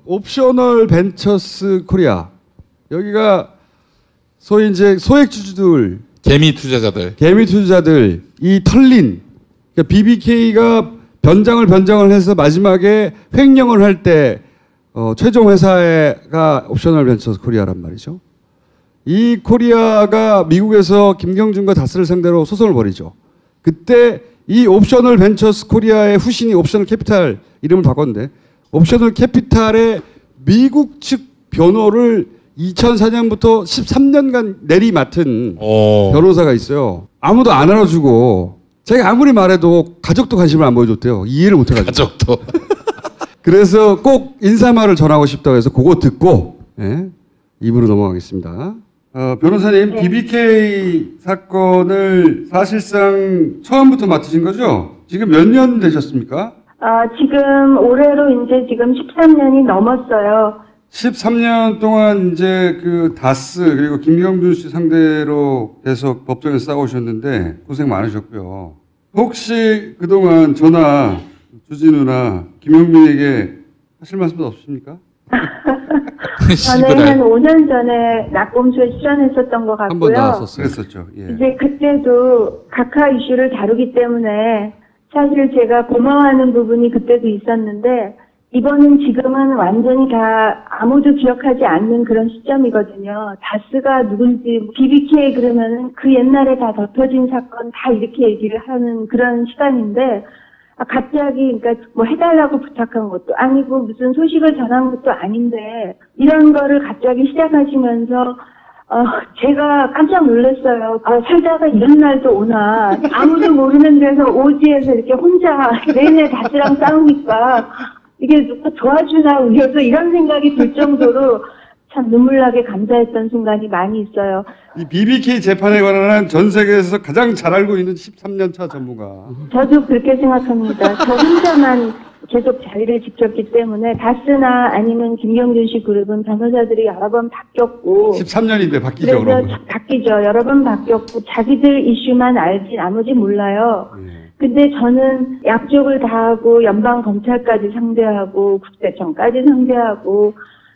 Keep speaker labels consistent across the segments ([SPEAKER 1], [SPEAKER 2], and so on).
[SPEAKER 1] 옵셔널 벤처스 코리아 여기가 소위 이제 소액주주들
[SPEAKER 2] 개미 투자자들 이 털린 그러니까 BBK가 변장을 해서 마지막에 횡령을 할 때 최종 회사가 옵셔널 벤처스 코리아란 말이죠. 이 코리아가 미국에서 김경준과 다스를 상대로 소송을 벌이죠. 그때 이 옵셔널 벤처스 코리아의 후신이 옵셔널 캐피탈 이름을 바꿨는데 옵셔널 캐피탈의 미국 측 변호를 2004년부터 13년간 내리맡은 변호사가 있어요. 아무도 안 알아주고 제가 아무리 말해도 가족도 관심을 안 보여줬대요. 이해를 못해가지고.
[SPEAKER 3] 가족도.
[SPEAKER 2] 그래서 꼭 인사말을 전하고 싶다고 해서 그거 듣고 입으로 넘어가겠습니다. 변호사님, BBK 사건을 사실상 처음부터 맡으신 거죠? 지금 몇 년 되셨습니까?
[SPEAKER 4] 지금 올해로 이제 지금 13년이 넘었어요.
[SPEAKER 2] 13년 동안 이제 그 다스 그리고 김경준 씨 상대로 계속 법정에서 싸우셨는데 고생 많으셨고요. 혹시 그동안 저나 주진우나 김용민에게 하실 말씀도 없으십니까?
[SPEAKER 4] 저는 한 5년 전에 낙검수에 출연했었던 것 같고요.
[SPEAKER 2] 한 번 나왔었어요. 그랬었죠. 예.
[SPEAKER 4] 이제 그때도 각하 이슈를 다루기 때문에 사실 제가 고마워하는 부분이 그때도 있었는데 이번은 지금은 완전히 다 아무도 기억하지 않는 그런 시점이거든요. 다스가 누군지 BBK 그러면은 그 옛날에 다 덮여진 사건 다 이렇게 얘기를 하는 그런 시간인데 갑자기 그러니까 뭐 해달라고 부탁한 것도 아니고 무슨 소식을 전한 것도 아닌데 이런 거를 갑자기 시작하시면서 제가 깜짝 놀랐어요. 살다가 이런 날도 오나 아무도 모르는 데서 오지에서 이렇게 혼자 내내 다스랑 싸우니까 이게 누가 도와주나 우려서 이런 생각이 들 정도로 참 눈물나게 감사했던 순간이 많이 있어요.
[SPEAKER 2] 이 BBK 재판에 관한 전 세계에서 가장 잘 알고 있는 13년 차 전문가.
[SPEAKER 4] 저도 그렇게 생각합니다. 저 혼자만 계속 자리를 지켰기 때문에 다스나 아니면 김경준 씨 그룹은 변호사들이 여러 번 바뀌었고
[SPEAKER 2] 13년인데 바뀌죠.
[SPEAKER 4] 그래서 바뀌죠. 여러 번 바뀌었고 자기들 이슈만 알지 나머지 몰라요. 근데 저는 양쪽을 다 하고 연방검찰까지 상대하고 국세청까지 상대하고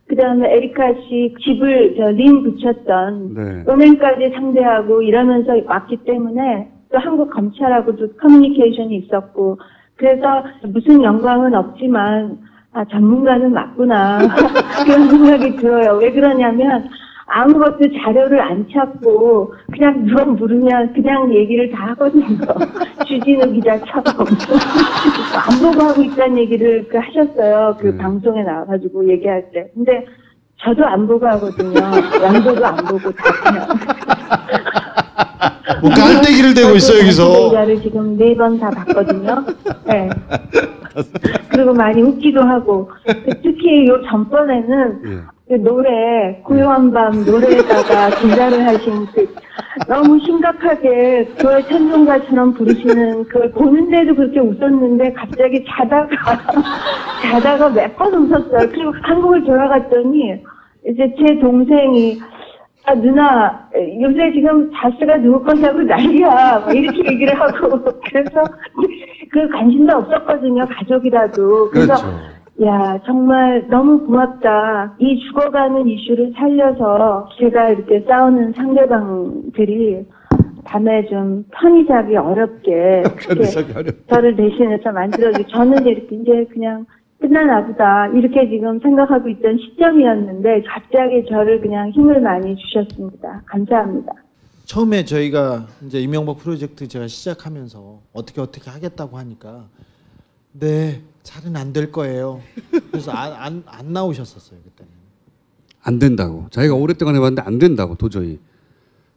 [SPEAKER 4] 그다음에 에리카 씨 집을 린 붙였던 은행까지 상대하고 이러면서 왔기 때문에 또 한국 검찰하고도 커뮤니케이션이 있었고 그래서 무슨 영광은 없지만 전문가는 맞구나 그런 생각이 들어요. 왜 그러냐면 아무것도 자료를 안 찾고 그냥 누가 물으면 그냥 얘기를 다 하거든요. 주진우 기자처럼 안 보고 하고 있다는 얘기를 하셨어요. 그 방송에 나와가지고 얘기할 때. 근데 저도 안 보고 하거든요. 양도도 안 보고 다 그냥.
[SPEAKER 3] 뭐 깔때기를 대고 있어 여기서.
[SPEAKER 4] 기자를 지금 4번 다 봤거든요. 네. 그리고 많이 웃기도 하고 특히 요 전번에는 노래 고요한 밤 노래에다가 기자를 하신 너무 심각하게 그걸 천둥가처럼 부르시는 그걸 보는데도 그렇게 웃었는데 갑자기 자다가 몇 번 웃었어요. 그리고 한국을 돌아갔더니 이제 제 동생이 누나 요새 지금 다스가 누구 거냐고 난리야 막 이렇게 얘기를 하고 그래서 그 관심도 없었거든요. 가족이라도. 그래서 야 정말 너무 고맙다. 이 죽어가는 이슈를 살려서 제가 이렇게 싸우는 상대방들이 밤에 좀 편히 자기 어렵게 저를 대신해서 만들어주고 저는 이렇게 이제 그냥 끝나나 보다 이렇게 지금 생각하고 있던 시점이었는데 갑자기 저를 그냥 힘을 많이 주셨습니다. 감사합니다.
[SPEAKER 3] 처음에 저희가 이제 이명박 프로젝트 제가 시작하면서 어떻게 하겠다고 하니까 네 잘은 안 될 거예요. 그래서 안 나오셨었어요 그때는.
[SPEAKER 2] 안 된다고. 자기가 오랫동안 해봤는데 안 된다고 도저히.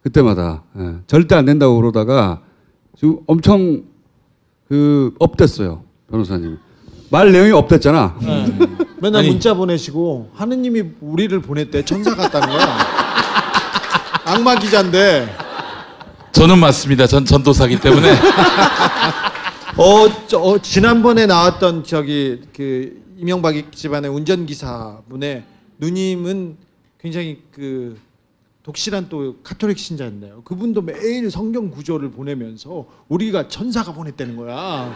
[SPEAKER 2] 그때마다 절대 안 된다고 그러다가 지금 엄청 업됐어요 변호사님. 말 내용이 업됐잖아.
[SPEAKER 3] 맨날 문자 보내시고 하느님이 우리를 보냈대. 천사 같다는 거야. 악마 기자인데.
[SPEAKER 1] 저는 맞습니다. 전 전도사기 때문에.
[SPEAKER 3] 지난번에 나왔던 그 이명박 집안의 운전기사 분의 누님은 굉장히 독실한 또 카톨릭 신자였네요. 그분도 매일 성경 구절을 보내면서 우리가 천사가 보냈다는 거야.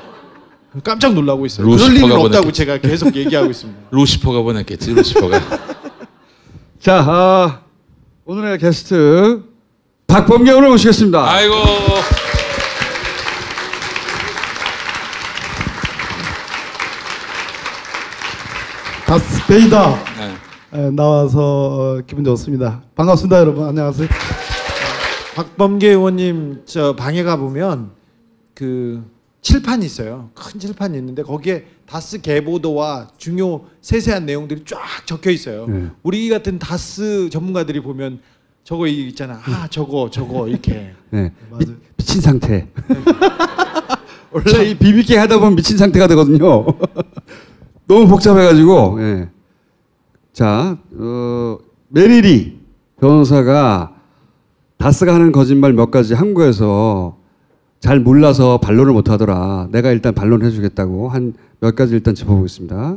[SPEAKER 3] 깜짝 놀라고 있어요.
[SPEAKER 1] 루시퍼가
[SPEAKER 3] 그럴 일은 없다고
[SPEAKER 1] 보냈겠지.
[SPEAKER 3] 제가 계속 얘기하고 있습니다.
[SPEAKER 1] 루시퍼가 보냈겠지. 루시퍼가.
[SPEAKER 2] 자, 오늘의 게스트 박범계원을 모시겠습니다.
[SPEAKER 1] 아이고.
[SPEAKER 5] 다스베이더
[SPEAKER 1] 네.
[SPEAKER 5] 나와서 기분 좋습니다. 반갑습니다, 여러분. 안녕하세요.
[SPEAKER 3] 박범계 의원님 저 방에 가 보면 그 칠판이 있어요. 큰 칠판이 있는데 거기에 다스 개보도와 중요 세세한 내용들이 쫙 적혀 있어요.
[SPEAKER 2] 네.
[SPEAKER 3] 우리 같은 다스 전문가들이 보면 저거 있잖아. 아 저거 이렇게.
[SPEAKER 2] 네.
[SPEAKER 5] 맞아요.
[SPEAKER 2] 미친 상태. 원래 이 BBK 하다 보면 미친 상태가 되거든요. 너무 복잡해가지고. 예. 자, 메리리 변호사가 다스가 하는 거짓말 몇 가지 한국에서 잘 몰라서 반론을 못하더라. 내가 일단 반론해주겠다고 한 몇 가지 일단 짚어보겠습니다.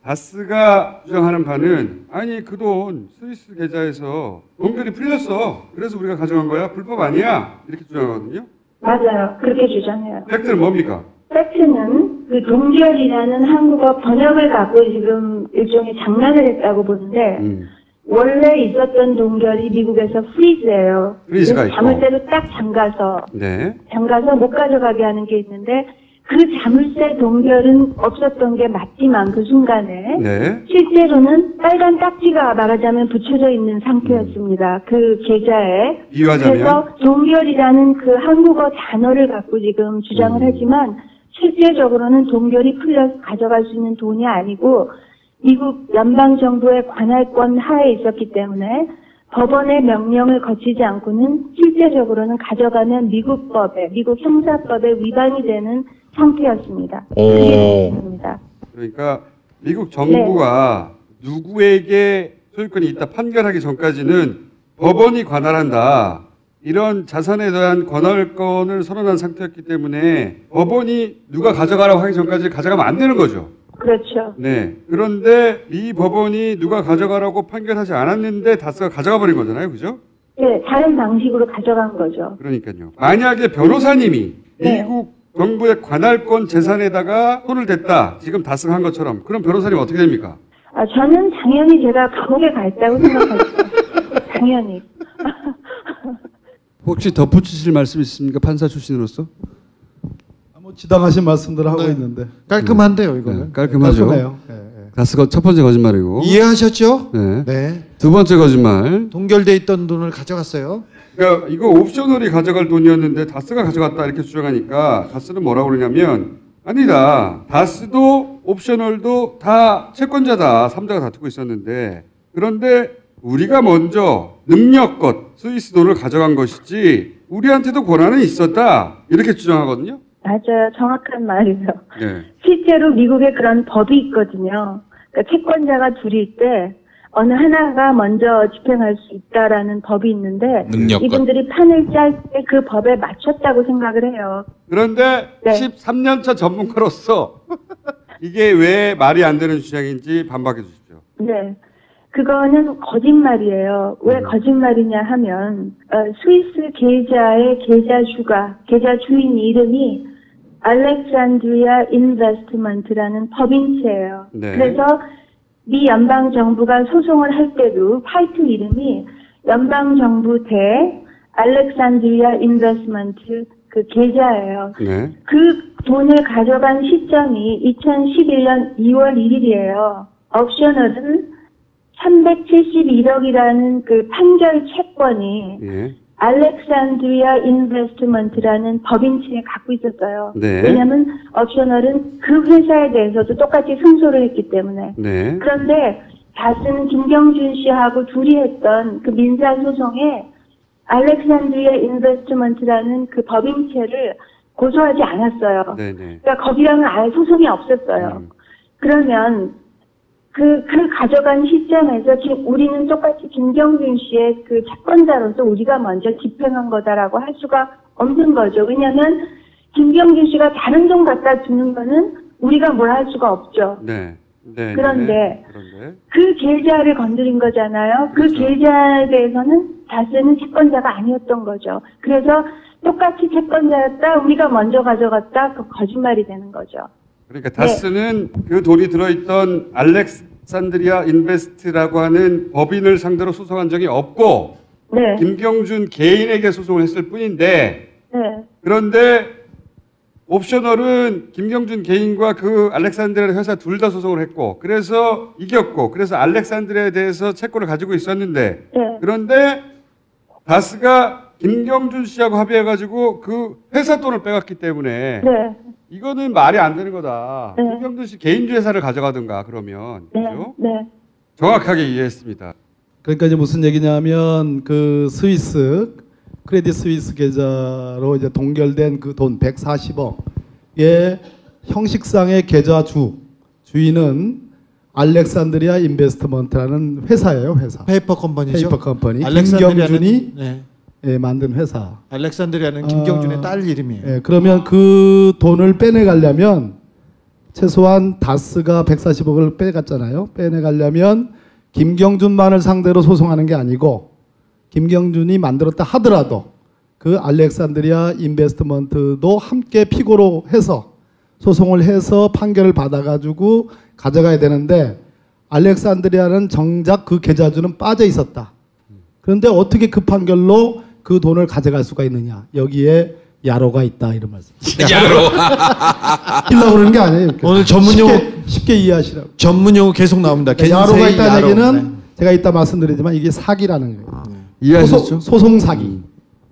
[SPEAKER 2] 다스가 주장하는 바는 아니 그 돈 스위스 계좌에서 동결이 풀렸어. 그래서 우리가 가져간 거야. 불법 아니야. 이렇게 주장하거든요.
[SPEAKER 4] 맞아요. 그렇게 주장해요.
[SPEAKER 2] 팩트는 뭡니까?
[SPEAKER 4] 팩트는 그 동결이라는 한국어 번역을 갖고 지금 일종의 장난을 했다고 보는데 원래 있었던 동결이 미국에서 프리즈예요.
[SPEAKER 2] 프리즈가
[SPEAKER 4] 그래서 자물쇠로 딱 잠가서 못 가져가게 하는 게 있는데 그 자물쇠 동결은 없었던 게 맞지만 그 순간에
[SPEAKER 2] 네.
[SPEAKER 4] 실제로는 빨간 딱지가 말하자면 붙여져 있는 상태였습니다. 그 계좌에.
[SPEAKER 2] 비유하자면?
[SPEAKER 4] 그래서 동결이라는 그 한국어 단어를 갖고 지금 주장을 하지만 실제적으로는 동결이 풀려서 가져갈 수 있는 돈이 아니고 미국 연방정부의 관할권 하에 있었기 때문에 법원의 명령을 거치지 않고는 실제적으로는 가져가면 미국 형사법에 위반이 되는 상태였습니다. 그게 있습니다.
[SPEAKER 2] 그러니까 미국 정부가 누구에게 소유권이 있다 판결하기 전까지는 법원이 관할한다. 이런 자산에 대한 관할권을 선언한 상태였기 때문에 법원이 누가 가져가라고 하기 전까지 가져가면 안 되는 거죠.
[SPEAKER 4] 그렇죠.
[SPEAKER 2] 네. 그런데 이 법원이 누가 가져가라고 판결하지 않았는데 다스가 가져가 버린 거잖아요. 그죠?
[SPEAKER 4] 네, 다른 방식으로 가져간 거죠.
[SPEAKER 2] 그러니까요. 만약에 변호사님이
[SPEAKER 4] 네.
[SPEAKER 2] 미국 정부의 관할권 재산에다가 손을 댔다. 지금 다스가 한 것처럼. 그럼 변호사님 어떻게 됩니까?
[SPEAKER 4] 저는 당연히 제가 감옥에 가 있다고 생각하죠. 당연히.
[SPEAKER 2] 혹시 덧붙이실 말씀 있습니까? 판사 출신으로서?
[SPEAKER 5] 뭐 지당하신 말씀들을 하고
[SPEAKER 3] 네.
[SPEAKER 5] 있는데
[SPEAKER 3] 깔끔한데요 이거는.
[SPEAKER 2] 네, 깔끔하죠.
[SPEAKER 5] 깔끔해요. 예, 예.
[SPEAKER 2] 다스가 첫 번째 거짓말이고.
[SPEAKER 3] 이해하셨죠?
[SPEAKER 2] 네.
[SPEAKER 3] 네.
[SPEAKER 2] 두 번째 거짓말.
[SPEAKER 3] 동결돼 있던 돈을 가져갔어요.
[SPEAKER 2] 그러니까 이거 옵셔널이 가져갈 돈이었는데 다스가 가져갔다 이렇게 주장하니까 다스는 뭐라고 그러냐면 아니다. 다스도 옵셔널도 다 채권자다. 3자가 다투고 있었는데 그런데 우리가 먼저 능력껏 스위스 돈을 가져간 것이지 우리한테도 권한은 있었다. 이렇게 주장하거든요.
[SPEAKER 4] 맞아요. 정확한 말이에요.
[SPEAKER 2] 네.
[SPEAKER 4] 실제로 미국에 그런 법이 있거든요. 그러니까 채권자가 둘일 때 어느 하나가 먼저 집행할 수 있다라는 법이 있는데
[SPEAKER 1] 능력껏.
[SPEAKER 4] 이분들이 판을 짤 때 그 법에 맞췄다고 생각을 해요.
[SPEAKER 2] 그런데
[SPEAKER 4] 네.
[SPEAKER 2] 13년차 전문가로서 이게 왜 말이 안 되는 주장인지 반박해 주십시오.
[SPEAKER 4] 네. 그거는 거짓말이에요. 왜 거짓말이냐 하면 스위스 계좌의 계좌 주인 이름이 알렉산드리아 인베스트먼트라는 법인체예요.
[SPEAKER 2] 네.
[SPEAKER 4] 그래서 미 연방 정부가 소송을 할 때도 화이트 이름이 연방 정부 대 알렉산드리아 인베스트먼트 그 계좌예요.
[SPEAKER 2] 네.
[SPEAKER 4] 그 돈을 가져간 시점이 2011년 2월 1일이에요. 옵셔널은 371억이라는 그 판결 채권이
[SPEAKER 2] 예.
[SPEAKER 4] 알렉산드리아 인베스트먼트라는 법인체에 갖고 있었어요.
[SPEAKER 2] 네.
[SPEAKER 4] 왜냐하면 옵셔널은 그 회사에 대해서도 똑같이 승소를 했기 때문에.
[SPEAKER 2] 네.
[SPEAKER 4] 그런데 다스는 김경준 씨하고 둘이 했던 그 민사소송에 알렉산드리아 인베스트먼트라는 그 법인체를 고소하지 않았어요.
[SPEAKER 2] 네네.
[SPEAKER 4] 그러니까 거기랑은 아예 소송이 없었어요. 그러면 그 가져간 시점에서 지금 우리는 똑같이 김경준 씨의 그 채권자로서 우리가 먼저 집행한 거다라고 할 수가 없는 거죠. 왜냐하면 김경준 씨가 다른 돈 갖다 주는 거는 우리가 뭘 할 수가 없죠.
[SPEAKER 2] 네. 네,
[SPEAKER 4] 그런데
[SPEAKER 2] 그런데
[SPEAKER 4] 그 계좌를 건드린 거잖아요. 그
[SPEAKER 2] 그렇죠.
[SPEAKER 4] 계좌에 대해서는 다스는 채권자가 아니었던 거죠. 그래서 똑같이 채권자였다, 우리가 먼저 가져갔다, 그 거짓말이 되는 거죠.
[SPEAKER 2] 그러니까 다스는 그 돈이 들어있던 알렉산드리아 인베스트라고 하는 법인을 상대로 소송한 적이 없고
[SPEAKER 4] 네.
[SPEAKER 2] 김경준 개인에게 소송을 했을 뿐인데
[SPEAKER 4] 네.
[SPEAKER 2] 그런데 옵셔널은 김경준 개인과 그 알렉산드리아 회사 둘 다 소송을 했고 그래서 이겼고 그래서 알렉산드리아에 대해서 채권을 가지고 있었는데
[SPEAKER 4] 네.
[SPEAKER 2] 그런데 다스가 김경준 씨하고 합의해가지고 그 회사 돈을 빼갔기 때문에
[SPEAKER 4] 네.
[SPEAKER 2] 이거는 말이 안 되는 거다.
[SPEAKER 4] 네.
[SPEAKER 2] 김경준 씨 개인주 회사를 가져가든가 그러면
[SPEAKER 4] 네.
[SPEAKER 2] 그죠?
[SPEAKER 4] 네.
[SPEAKER 2] 정확하게 이해했습니다.
[SPEAKER 5] 그러니까 이제 무슨 얘기냐면 그 스위스 크레딧 스위스 계좌로 이제 동결된 그 돈 140억의 형식상의 계좌 주인은 알렉산드리아 인베스트먼트라는 회사예요, 회사.
[SPEAKER 3] 페이퍼 컴퍼니죠.
[SPEAKER 5] 페이퍼 컴퍼니.
[SPEAKER 3] 알렉산드리아는-
[SPEAKER 5] 김경준이
[SPEAKER 3] 네.
[SPEAKER 5] 예, 만든 회사.
[SPEAKER 3] 알렉산드리아는 김경준의 딸 이름이에요.
[SPEAKER 5] 예, 그러면 그 돈을 빼내가려면 최소한 다스가 140억을 빼갔잖아요. 빼내가려면 김경준만을 상대로 소송하는 게 아니고 김경준이 만들었다 하더라도 그 알렉산드리아 인베스트먼트도 함께 피고로 해서 소송을 해서 판결을 받아가지고 가져가야 되는데 알렉산드리아는 정작 그 계좌주는 빠져 있었다. 그런데 어떻게 그 판결로 그 돈을 가져갈 수가 있느냐. 여기에 야로가 있다 이런 말씀.
[SPEAKER 1] 야로.
[SPEAKER 5] 하려고 그러는 게 아니에요. 이렇게.
[SPEAKER 3] 오늘 전문 용어
[SPEAKER 5] 쉽게 이해하시라고.
[SPEAKER 3] 전문 용어 계속 나옵니다.
[SPEAKER 5] 야로가
[SPEAKER 3] 겐세이
[SPEAKER 5] 있다는
[SPEAKER 3] 야로.
[SPEAKER 5] 얘기는
[SPEAKER 3] 네.
[SPEAKER 5] 제가 이따 말씀드리지만 이게 사기라는 거예요.
[SPEAKER 2] 이해하셨죠?
[SPEAKER 5] 소송 사기.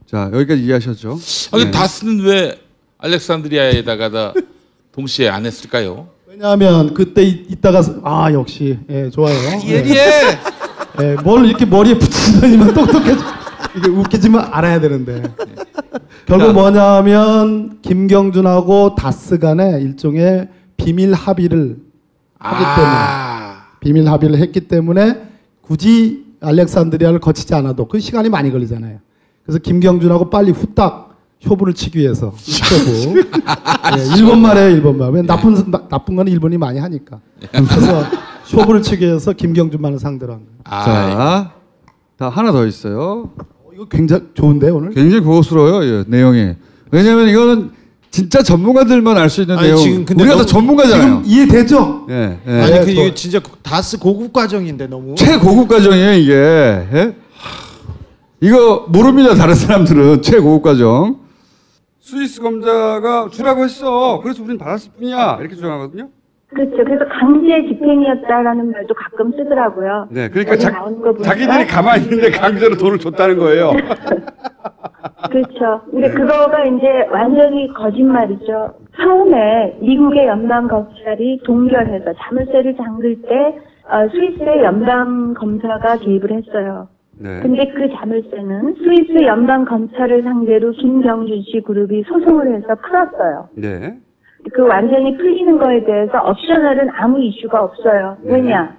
[SPEAKER 2] 자 여기까지 이해하셨죠?
[SPEAKER 1] 아니
[SPEAKER 2] 네.
[SPEAKER 1] 다스는 왜 알렉산드리아에다가 동시에 안 했을까요?
[SPEAKER 5] 왜냐하면 그때 있다가 역시 예, 좋아요.
[SPEAKER 1] 예리해.
[SPEAKER 5] 예, 뭘 이렇게 머리에 붙이더니만 똑똑해져. 이게 웃기지만 알아야 되는데. 결국 뭐냐면 김경준하고 다스 간에 일종의 비밀 합의를 하기 때문에 비밀 합의를 했기 때문에 굳이 알렉산드리아를 거치지 않아도 그 시간이 많이 걸리잖아요. 그래서 김경준하고 빨리 후딱 효부를 치기 위해서 효부. 예, 일본말 해요, 일본말. 왜 나쁜 건 일본이 많이 하니까. 그래서 효부를 치기 위해서 김경준만을 상대로 한 거예요.
[SPEAKER 2] 자 하나 더 있어요.
[SPEAKER 5] 이거 굉장히 좋은데 오늘?
[SPEAKER 2] 굉장히 고급스러워요, 이 내용이. 왜냐하면 이거는 진짜 전문가들만 알 수 있는
[SPEAKER 3] 아니,
[SPEAKER 2] 내용.
[SPEAKER 3] 지금 근데
[SPEAKER 2] 우리가 다
[SPEAKER 3] 너무-
[SPEAKER 2] 전문가잖아요.
[SPEAKER 5] 지금 이해되죠?
[SPEAKER 2] 예, 예.
[SPEAKER 3] 아니 그
[SPEAKER 5] 저-
[SPEAKER 3] 이게 진짜 다스 고급 과정인데 너무.
[SPEAKER 2] 최고급 과정이에요, 이게. 예? 이거 모릅니다, 다른 사람들은. 최고급 과정. 스위스 검사가 주라고 했어. 그래서 우린 받았을 뿐이야. 이렇게 주장하거든요.
[SPEAKER 4] 그렇죠. 그래서 강제 집행이었다라는 말도 가끔 쓰더라고요.
[SPEAKER 2] 네, 그러니까
[SPEAKER 4] 여기 나오는 거 보니까.
[SPEAKER 2] 자기들이 가만히 있는데 강제로 돈을 줬다는 거예요.
[SPEAKER 4] 그렇죠. 근데 그거가 이제 완전히 거짓말이죠. 처음에 미국의 연방 검찰이 동결해서 자물쇠를 잠글 때 스위스의 연방 검사가 개입을 했어요.
[SPEAKER 2] 네.
[SPEAKER 4] 근데 그 자물쇠는 스위스 연방 검찰을 상대로 김경준 씨 그룹이 소송을 해서 풀었어요.
[SPEAKER 2] 네.
[SPEAKER 4] 그 완전히 풀리는 거에 대해서 옵셔널은 아무 이슈가 없어요. 왜냐?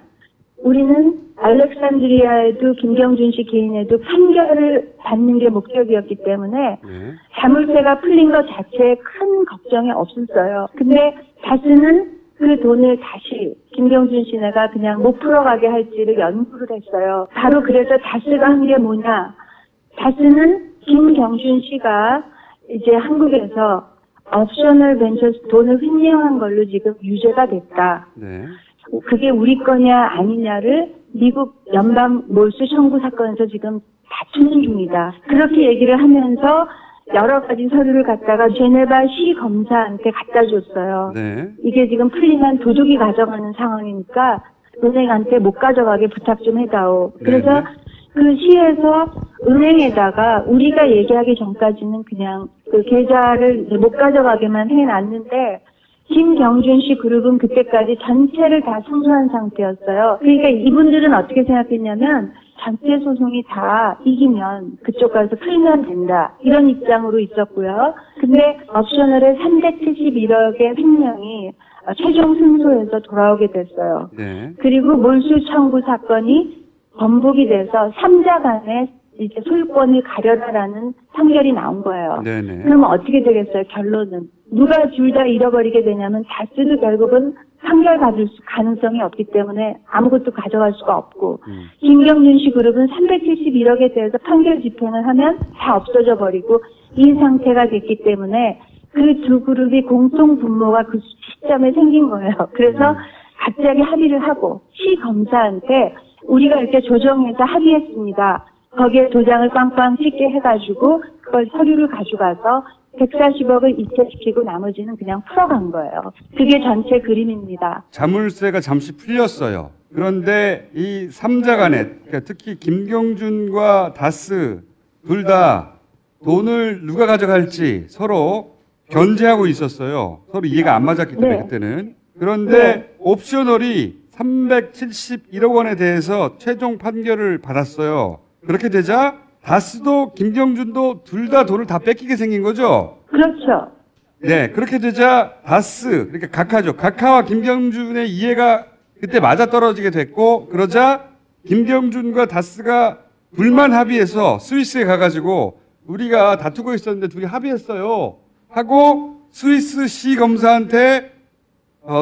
[SPEAKER 4] 우리는 알렉산드리아에도 김경준 씨 개인에도 판결을 받는 게 목적이었기 때문에
[SPEAKER 2] 네.
[SPEAKER 4] 자물쇠가 풀린 것 자체에 큰 걱정이 없었어요. 근데 다스는 그 돈을 다시 김경준 씨네가 그냥 못 풀어가게 할지를 연구를 했어요. 바로 그래서 다스가 한 게 뭐냐? 다스는 김경준 씨가 이제 한국에서 옵셔널 벤처스 돈을 횡령한 걸로 지금 유죄가 됐다.
[SPEAKER 2] 네.
[SPEAKER 4] 그게 우리 거냐 아니냐를 미국 연방 몰수 청구 사건에서 지금 다투는 중이다. 그렇게 얘기를 하면서 여러 가지 서류를 갖다가 제네바 시 검사한테 갖다 줬어요.
[SPEAKER 2] 네.
[SPEAKER 4] 이게 지금 풀리면 도둑이 가져가는 상황이니까 은행한테 못 가져가게 부탁 좀 해다오. 그래서
[SPEAKER 2] 네.
[SPEAKER 4] 그 시에서 은행에다가 우리가 얘기하기 전까지는 그냥 그 계좌를 못 가져가게만 해놨는데 김경준 씨 그룹은 그때까지 전체를 다 승소한 상태였어요. 그러니까 이분들은 어떻게 생각했냐면 전체 소송이 다 이기면 그쪽 가서 풀면 된다. 이런 입장으로 있었고요. 근데 옵셔널의 371억의 횡령이 최종 승소해서 돌아오게 됐어요.
[SPEAKER 2] 네.
[SPEAKER 4] 그리고 몰수 청구 사건이 번복이 돼서 3자 간에 이제 소유권을 가려라라는 판결이 나온 거예요.
[SPEAKER 2] 네네.
[SPEAKER 4] 그러면 어떻게 되겠어요? 결론은 누가 둘 다 잃어버리게 되냐면 다스도 결국은 판결 받을 가능성이 없기 때문에 아무것도 가져갈 수가 없고 김경준 씨 그룹은 371억에 대해서 판결 집행을 하면 다 없어져 버리고 이 상태가 됐기 때문에 그 두 그룹이 공통 분모가 그 시점에 생긴 거예요. 그래서 갑자기 합의를 하고 시 검사한테 우리가 이렇게 조정해서 합의했습니다. 거기에 도장을 빵빵 찍게 해가지고 그걸 서류를 가져가서 140억을 이체시키고 나머지는 그냥 풀어간 거예요. 그게 전체 그림입니다.
[SPEAKER 2] 자물쇠가 잠시 풀렸어요. 그런데 이 3자 간에 그러니까 특히 김경준과 다스 둘 다 돈을 누가 가져갈지 서로 견제하고 있었어요. 서로 이해가 안 맞았기 때문에
[SPEAKER 4] 네.
[SPEAKER 2] 그때는. 그런데
[SPEAKER 4] 네.
[SPEAKER 2] 옵셔널이 371억 원에 대해서 최종 판결을 받았어요. 그렇게 되자 다스도 김경준도 둘 다 돈을 다 뺏기게 생긴 거죠.
[SPEAKER 4] 그렇죠.
[SPEAKER 2] 네, 그렇게 되자 다스 그러니까 각하죠. 각하와 김경준의 이해가 그때 맞아떨어지게 됐고 그러자 김경준과 다스가 불만 합의해서 스위스에 가가지고 우리가 다투고 있었는데 둘이 합의했어요 하고 스위스 시 검사한테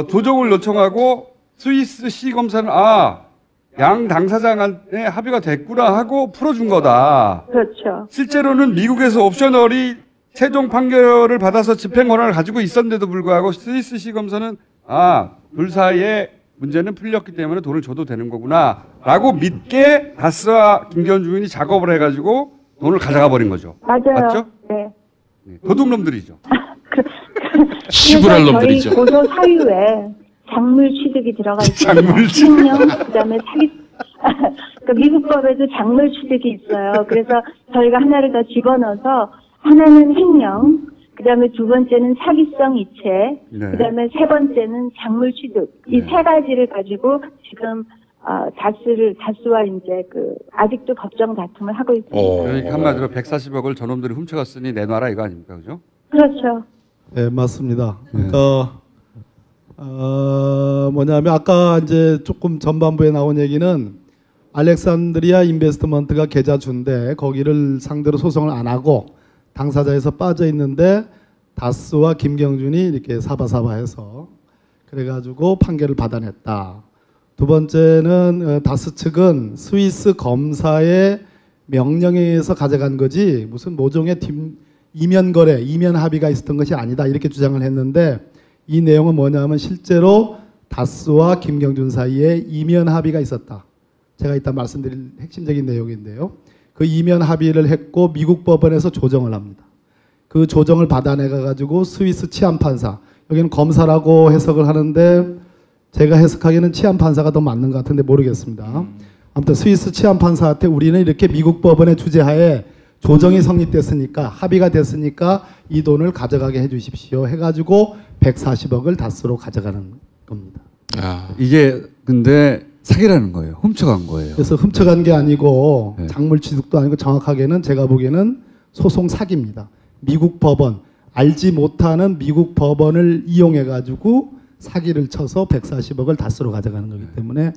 [SPEAKER 2] 조정을 요청하고 스위스 시 검사는 양 당사자간에 합의가 됐구나 하고 풀어준 거다.
[SPEAKER 4] 그렇죠.
[SPEAKER 2] 실제로는 미국에서 옵셔널이 최종 판결을 받아서 집행 권한을 가지고 있었는데도 불구하고 스위스 시 검사는 둘 사이에 문제는 풀렸기 때문에 돈을 줘도 되는 거구나 라고 믿게 다스와 김경준이 작업을 해가지고 돈을 가져가 버린 거죠.
[SPEAKER 4] 맞아요.
[SPEAKER 2] 맞죠?
[SPEAKER 4] 네.
[SPEAKER 2] 도둑놈들이죠.
[SPEAKER 1] 시부랄 놈들이죠.
[SPEAKER 4] 저희 고소 사유에 작물 취득이 들어가 있어요.
[SPEAKER 2] 작물 취득.
[SPEAKER 4] 횡령, 그다음에 사기. 그러니까 미국 법에도 작물 취득이 있어요. 그래서 저희가 하나를 더 집어넣어서 하나는 횡령, 그다음에 두 번째는 사기성 이체,
[SPEAKER 2] 네.
[SPEAKER 4] 그다음에 세 번째는 작물 취득. 이 세 가지를 가지고 지금 다스와 이제 아직도 법정 다툼을 하고 있습니다.
[SPEAKER 2] 그러니까 한마디로 140억을 저놈들이 훔쳐갔으니 내놔라 이거 아닙니까, 그죠?
[SPEAKER 4] 그렇죠.
[SPEAKER 5] 네, 맞습니다. 그러니까 뭐냐면 아까 이제 조금 전반부에 나온 얘기는 알렉산드리아 인베스트먼트가 계좌 준데 거기를 상대로 소송을 안 하고 당사자에서 빠져 있는데 다스와 김경준이 이렇게 사바사바해서 그래가지고 판결을 받아냈다. 두 번째는 다스 측은 스위스 검사의 명령에 의해서 가져간 거지 무슨 모종의 이면 거래, 이면 합의가 있었던 것이 아니다 이렇게 주장을 했는데 이 내용은 뭐냐면 실제로 다스와 김경준 사이에 이면 합의가 있었다. 제가 이따 말씀드릴 핵심적인 내용인데요. 그 이면 합의를 했고 미국 법원에서 조정을 합니다. 그 조정을 받아내가 가지고 스위스 치안판사, 여기는 검사라고 해석을 하는데 제가 해석하기에는 치안판사가 더 맞는 것 같은데 모르겠습니다. 아무튼 스위스 치안판사한테 우리는 이렇게 미국 법원의 주재하에 조정이 성립됐으니까 합의가 됐으니까 이 돈을 가져가게 해주십시오 해가지고 140억을 다스로 가져가는 겁니다.
[SPEAKER 2] 이게 근데 사기라는 거예요. 훔쳐간 거예요.
[SPEAKER 5] 그래서 훔쳐간 게 아니고
[SPEAKER 2] 네.
[SPEAKER 5] 작물 취득도 아니고 정확하게는 제가 보기에는 소송 사기입니다. 미국 법원, 알지 못하는 미국 법원을 이용해 가지고 사기를 쳐서 140억을 다스로 가져가는 거기 때문에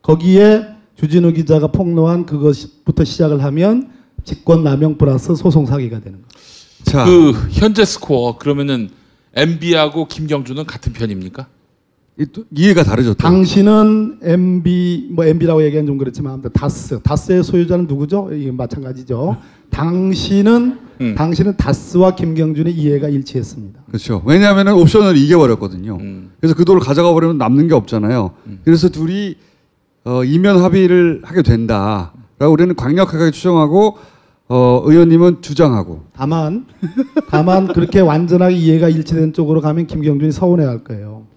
[SPEAKER 5] 거기에 주진우 기자가 폭로한 그것부터 시작을 하면 직권남용 플러스 소송 사기가 되는 거죠.
[SPEAKER 2] 자,
[SPEAKER 1] 현재 스코어 그러면은 MB하고 김경준은 같은 편입니까?
[SPEAKER 2] 이해가 다르죠. 또.
[SPEAKER 5] 당신은 MB라고 얘기하면 좀 그렇지만 아무튼 다스의 소유자는 누구죠? 이게 마찬가지죠. 당신은 다스와 김경준의 이해가 일치했습니다.
[SPEAKER 2] 그렇죠. 왜냐하면 옵션을 이겨버렸거든요. 그래서 그 돈을 가져가 버리면 남는 게 없잖아요. 그래서 둘이 이면 합의를 하게 된다라고 우리는 강력하게 추정하고 의원님은 주장하고.
[SPEAKER 5] 다만 그렇게 완전하게 이해가 일치된 쪽으로 가면 김경준이 서운해할 거예요.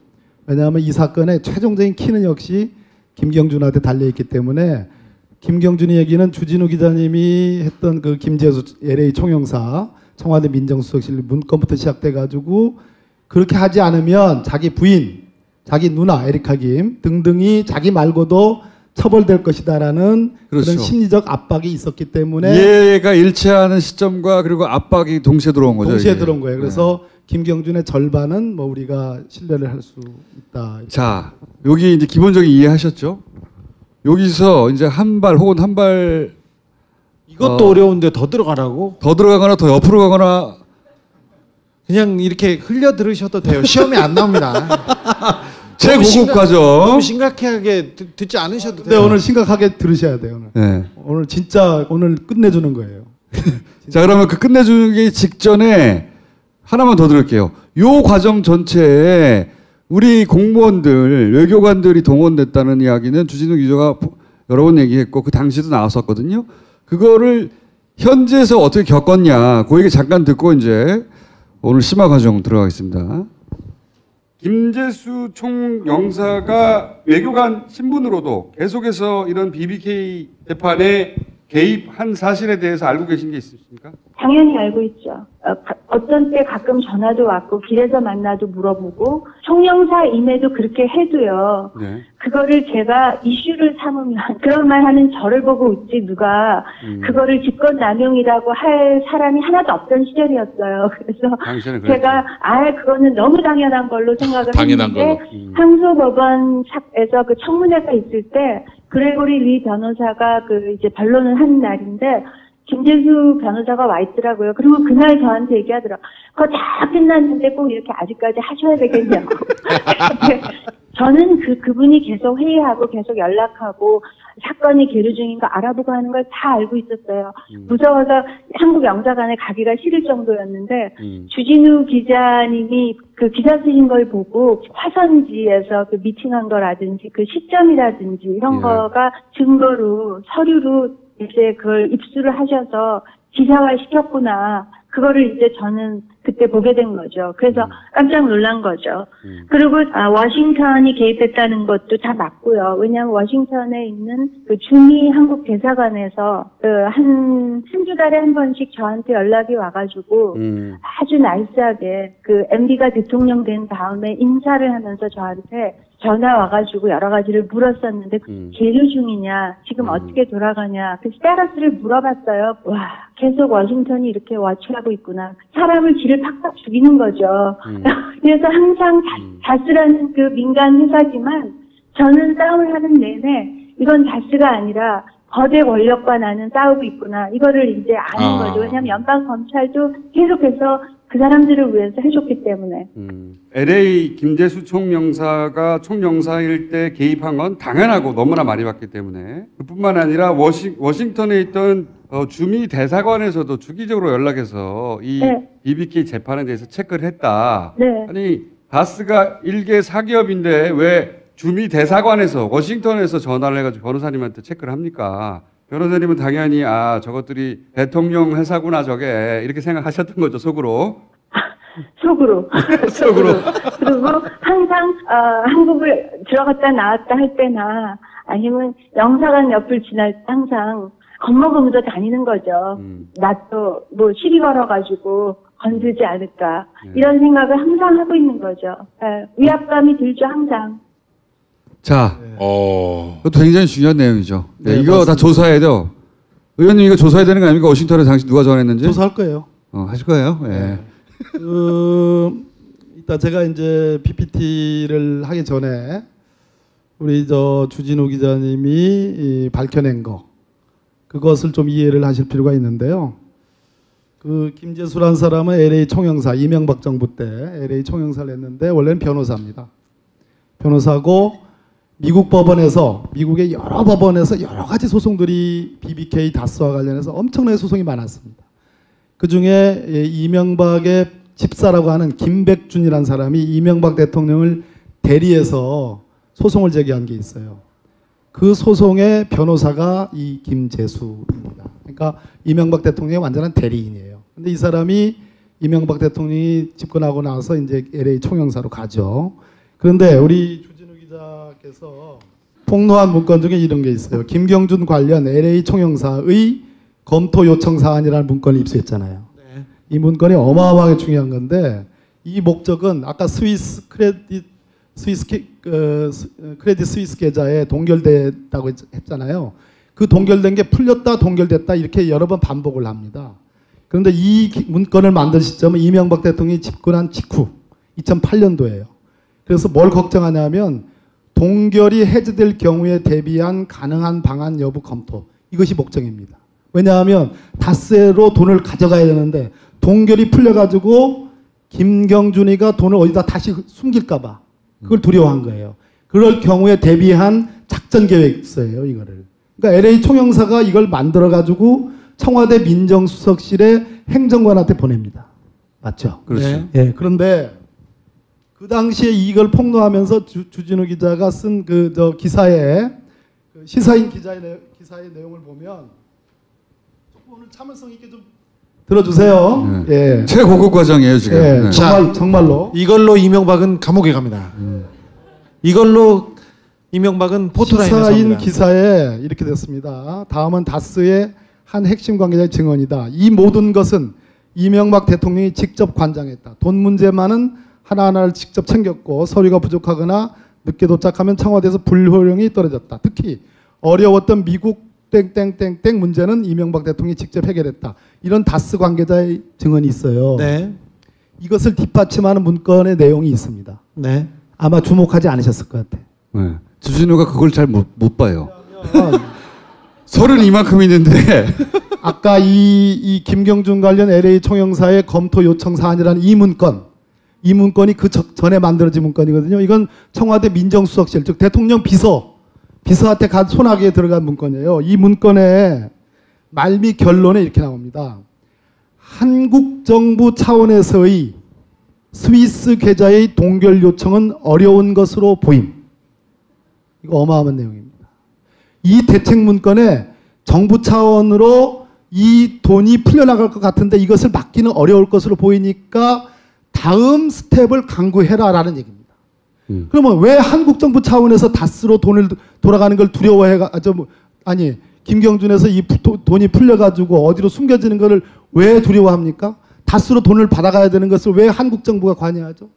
[SPEAKER 5] 왜냐하면 이 사건의 최종적인 키는 역시 김경준한테 달려있기 때문에 김경준이 얘기는 주진우 기자님이 했던 그 김재수 LA 총영사 청와대 민정수석실 문건부터 시작돼가지고 그렇게 하지 않으면 자기 부인, 자기 누나 에리카 김 등등이 자기 말고도 처벌될 것이다라는
[SPEAKER 2] 그렇죠.
[SPEAKER 5] 그런 심리적 압박이 있었기 때문에
[SPEAKER 2] 이해가 일치하는 시점과 그리고 압박이 동시에 들어온 거죠.
[SPEAKER 5] 동시에
[SPEAKER 2] 이게.
[SPEAKER 5] 들어온 거예요. 그래서 김경준의 절반은 뭐 우리가 신뢰를 할 수 있다.
[SPEAKER 2] 자, 여기 이제 기본적인 이해하셨죠? 여기서 이제 한 발 혹은 한 발
[SPEAKER 3] 이것도 어려운데 더 들어가라고?
[SPEAKER 2] 더 들어가거나 더 옆으로 가거나
[SPEAKER 3] 그냥 이렇게 흘려 들으셔도 돼요. 시험에 안 나옵니다.
[SPEAKER 2] 최고급 과정.
[SPEAKER 3] 너무 심각하게 듣지 않으셔도
[SPEAKER 5] 근데
[SPEAKER 3] 돼요.
[SPEAKER 5] 오늘 심각하게 들으셔야 돼요. 오늘.
[SPEAKER 2] 네.
[SPEAKER 5] 오늘 진짜 오늘 끝내주는 거예요.
[SPEAKER 2] 자, 그러면 그 끝내주기 직전에 하나만 더 들을게요. 요 과정 전체에 우리 공무원들, 외교관들이 동원됐다는 이야기는 주진우 기자가 여러 번 얘기했고 그 당시도 나왔었거든요. 그거를 현지에서 어떻게 겪었냐, 그 얘기 잠깐 듣고 이제 오늘 심화 과정 들어가겠습니다. 김재수 총영사가 외교관 신분으로도 계속해서 이런 BBK 재판에 개입한 사실에 대해서 알고 계신 게 있으십니까?
[SPEAKER 4] 당연히 알고 있죠. 어떤 때 가끔 전화도 왔고 길에서 만나도 물어보고 총영사임에도 그렇게 해도요.
[SPEAKER 2] 네.
[SPEAKER 4] 그거를 제가 이슈를 삼으면 그런 말 하는 저를 보고 웃지 누가 그거를 직권남용이라고 할 사람이 하나도 없던 시절이었어요. 그래서
[SPEAKER 2] 당신은
[SPEAKER 4] 제가 그거는 너무 당연한 걸로 생각을
[SPEAKER 1] 당연한
[SPEAKER 4] 했는데
[SPEAKER 1] 걸로.
[SPEAKER 4] 항소법원에서 그 청문회가 있을 때 그레고리 리 변호사가 그 이제 변론을 한 날인데 김재수 변호사가 와 있더라고요. 그리고 그날 저한테 얘기하더라고요. 그거 다 끝났는데 꼭 이렇게 아직까지 하셔야 되겠냐고. 저는 그분이 계속 회의하고 계속 연락하고 사건이 계류 중인 거 알아보고 하는 걸 다 알고 있었어요. 무서워서 한국 영사관에 가기가 싫을 정도였는데 주진우 기자님이 그 기사 쓰신 걸 보고 화선지에서 그 미팅한 거라든지 그 시점이라든지 이런 거가 증거로 서류로 이제 그걸 입수를 하셔서 기사화 시켰구나. 그거를 이제 저는 그때 보게 된 거죠. 그래서 깜짝 놀란 거죠. 그리고 워싱턴이 개입했다는 것도 다 맞고요. 왜냐하면 워싱턴에 있는 그 중미 한국 대사관에서 한두 달에 한 번씩 저한테 연락이 와가지고 아주 나이스하게 그 MB가 대통령 된 다음에 인사를 하면서 저한테 전화 와가지고 여러 가지를 물었었는데 계류 중이냐, 지금 어떻게 돌아가냐, 그 스테러스를 물어봤어요. 와, 계속 워싱턴이 이렇게 워치하고 있구나. 사람을 쥐를 팍팍 죽이는 거죠. 그래서 항상 다스라는 그 민간 회사지만 저는 싸움을 하는 내내 이건 다스가 아니라 거대 권력과 나는 싸우고 있구나. 이거를 이제 아는 거죠. 왜냐하면 연방 검찰도 계속해서 그 사람들을 위해서 해줬기 때문에.
[SPEAKER 2] LA 김재수 총영사가 총영사일 때 개입한 건 당연하고 너무나 많이 봤기 때문에 그뿐만 아니라 워싱턴에 있던 주미 대사관에서도 주기적으로 연락해서 이 BBK 재판에 대해서 체크를 했다.
[SPEAKER 4] 네.
[SPEAKER 2] 아니 다스가 일개 사기업인데 왜 주미 대사관에서 워싱턴에서 전화를 해가지고 변호사님한테 체크를 합니까? 변호사님은 당연히 저것들이 대통령 회사구나 저게 이렇게 생각하셨던 거죠, 속으로.
[SPEAKER 4] 속으로. 그리고 항상 한국을 들어갔다 나왔다 할 때나 아니면 영사관 옆을 지날 때 항상 겁먹으면서 다니는 거죠. 나도 뭐 시비 걸어가지고 건들지 않을까 이런 생각을 항상 하고 있는 거죠. 위압감이 들죠, 항상.
[SPEAKER 2] 자, 그것도 굉장히 중요한 내용이죠. 네, 이거
[SPEAKER 5] 맞습니다.
[SPEAKER 2] 다 조사해야 돼요. 의원님 이거 조사해야 되는 거 아닙니까? 워싱턴에 당시 누가 전화했는지?
[SPEAKER 5] 조사할 거예요.
[SPEAKER 2] 하실 거예요? 네.
[SPEAKER 5] 이따 제가 이제 PPT를 하기 전에 우리 주진우 기자님이 밝혀낸 거 그것을 좀 이해를 하실 필요가 있는데요. 그 김재수란 사람은 LA 총영사 이명박 정부 때 LA 총영사를 했는데 원래는 변호사입니다. 변호사고 미국 법원에서 미국의 여러 법원에서 여러 가지 소송들이 BBK 다스와 관련해서 엄청나게 소송이 많았습니다. 그 중에 이명박의 집사라고 하는 김백준이라는 사람이 이명박 대통령을 대리해서 소송을 제기한 게 있어요. 그 소송의 변호사가 이 김재수입니다. 그러니까 이명박 대통령의 완전한 대리인이에요. 근데 이 사람이 이명박 대통령이 집권하고 나서 이제 LA 총영사로 가죠. 그런데 우리 주진우 기자께서 폭로한 문건 중에 이런 게 있어요. 김경준 관련 LA 총영사의 검토 요청 사안이라는 문건을 입수했잖아요.
[SPEAKER 3] 네.
[SPEAKER 5] 이 문건이 어마어마하게 중요한 건데 이 목적은 아까 크레딧 스위스 계좌에 동결됐다고 했잖아요. 그 동결된 게 풀렸다 동결됐다 이렇게 여러 번 반복을 합니다. 그런데 이 문건을 만든 시점은 이명박 대통령이 집권한 직후 2008년도예요. 그래서 뭘 걱정하냐면 동결이 해제될 경우에 대비한 가능한 방안 여부 검토 이것이 목적입니다. 왜냐하면 다스로 돈을 가져가야 되는데 동결이 풀려가지고 김경준이가 돈을 어디다 다시 숨길까 봐 그걸 두려워한 거예요. 그럴 경우에 대비한 작전 계획서예요, 이거를. 그러니까 LA 총영사가 이걸 만들어 가지고 청와대 민정수석실에 행정관한테 보냅니다. 맞죠?
[SPEAKER 2] 그렇죠.
[SPEAKER 3] 네.
[SPEAKER 5] 예. 그런데 그 당시에 이걸 폭로하면서 주진우 기자가 쓴 그 기사에 그 시사인 기사의 내용을 보면 조금 오늘 참을성 있게 좀 들어주세요. 예.
[SPEAKER 2] 최고급 과정이에요 지금.
[SPEAKER 5] 예.
[SPEAKER 2] 네.
[SPEAKER 5] 정말로.
[SPEAKER 3] 이걸로 이명박은 감옥에 갑니다. 이걸로 이명박은 포토라인에
[SPEAKER 5] 시사인
[SPEAKER 3] 섭니다.
[SPEAKER 5] 기사에 이렇게 됐습니다. 다음은 다스의 한 핵심 관계자의 증언이다. 이 모든 것은 이명박 대통령이 직접 관장했다. 돈 문제만은 하나하나를 직접 챙겼고 서류가 부족하거나 늦게 도착하면 청와대에서 불호령이 떨어졌다. 특히 어려웠던 미국 땡땡땡땡 문제는 이명박 대통령이 직접 해결했다. 이런 다스 관계자의 증언이 있어요.
[SPEAKER 3] 네.
[SPEAKER 5] 이것을 뒷받침하는 문건의 내용이 있습니다.
[SPEAKER 3] 네.
[SPEAKER 5] 아마 주목하지 않으셨을 것 같아요.
[SPEAKER 2] 네. 주진우가 그걸 잘 못 봐요.
[SPEAKER 5] 어,
[SPEAKER 2] 서른 이만큼 있는데
[SPEAKER 5] 아까 이 김경준 관련 LA 총영사의 검토 요청 사안이라는 이 문건이 그 전에 만들어진 문건이거든요. 이건 청와대 민정수석실, 즉 대통령 비서한테 간 소나기에 들어간 문건이에요. 이 문건의 말미 결론에 이렇게 나옵니다. 한국 정부 차원에서의 스위스 계좌의 동결 요청은 어려운 것으로 보임. 이거 어마어마한 내용입니다. 이 대책 문건에 정부 차원으로 이 돈이 풀려나갈 것 같은데 이것을 막기는 어려울 것으로 보이니까 다음 스텝을 강구해라라는 얘기입니다. 그러면 왜 한국 정부 차원에서 다스로 돈을 돌아가는 걸 김경준에서 이 돈이 풀려가지고 어디로 숨겨지는 것을 왜 두려워합니까? 다스로 돈을 받아가야 되는 것을 왜 한국 정부가 관여하죠?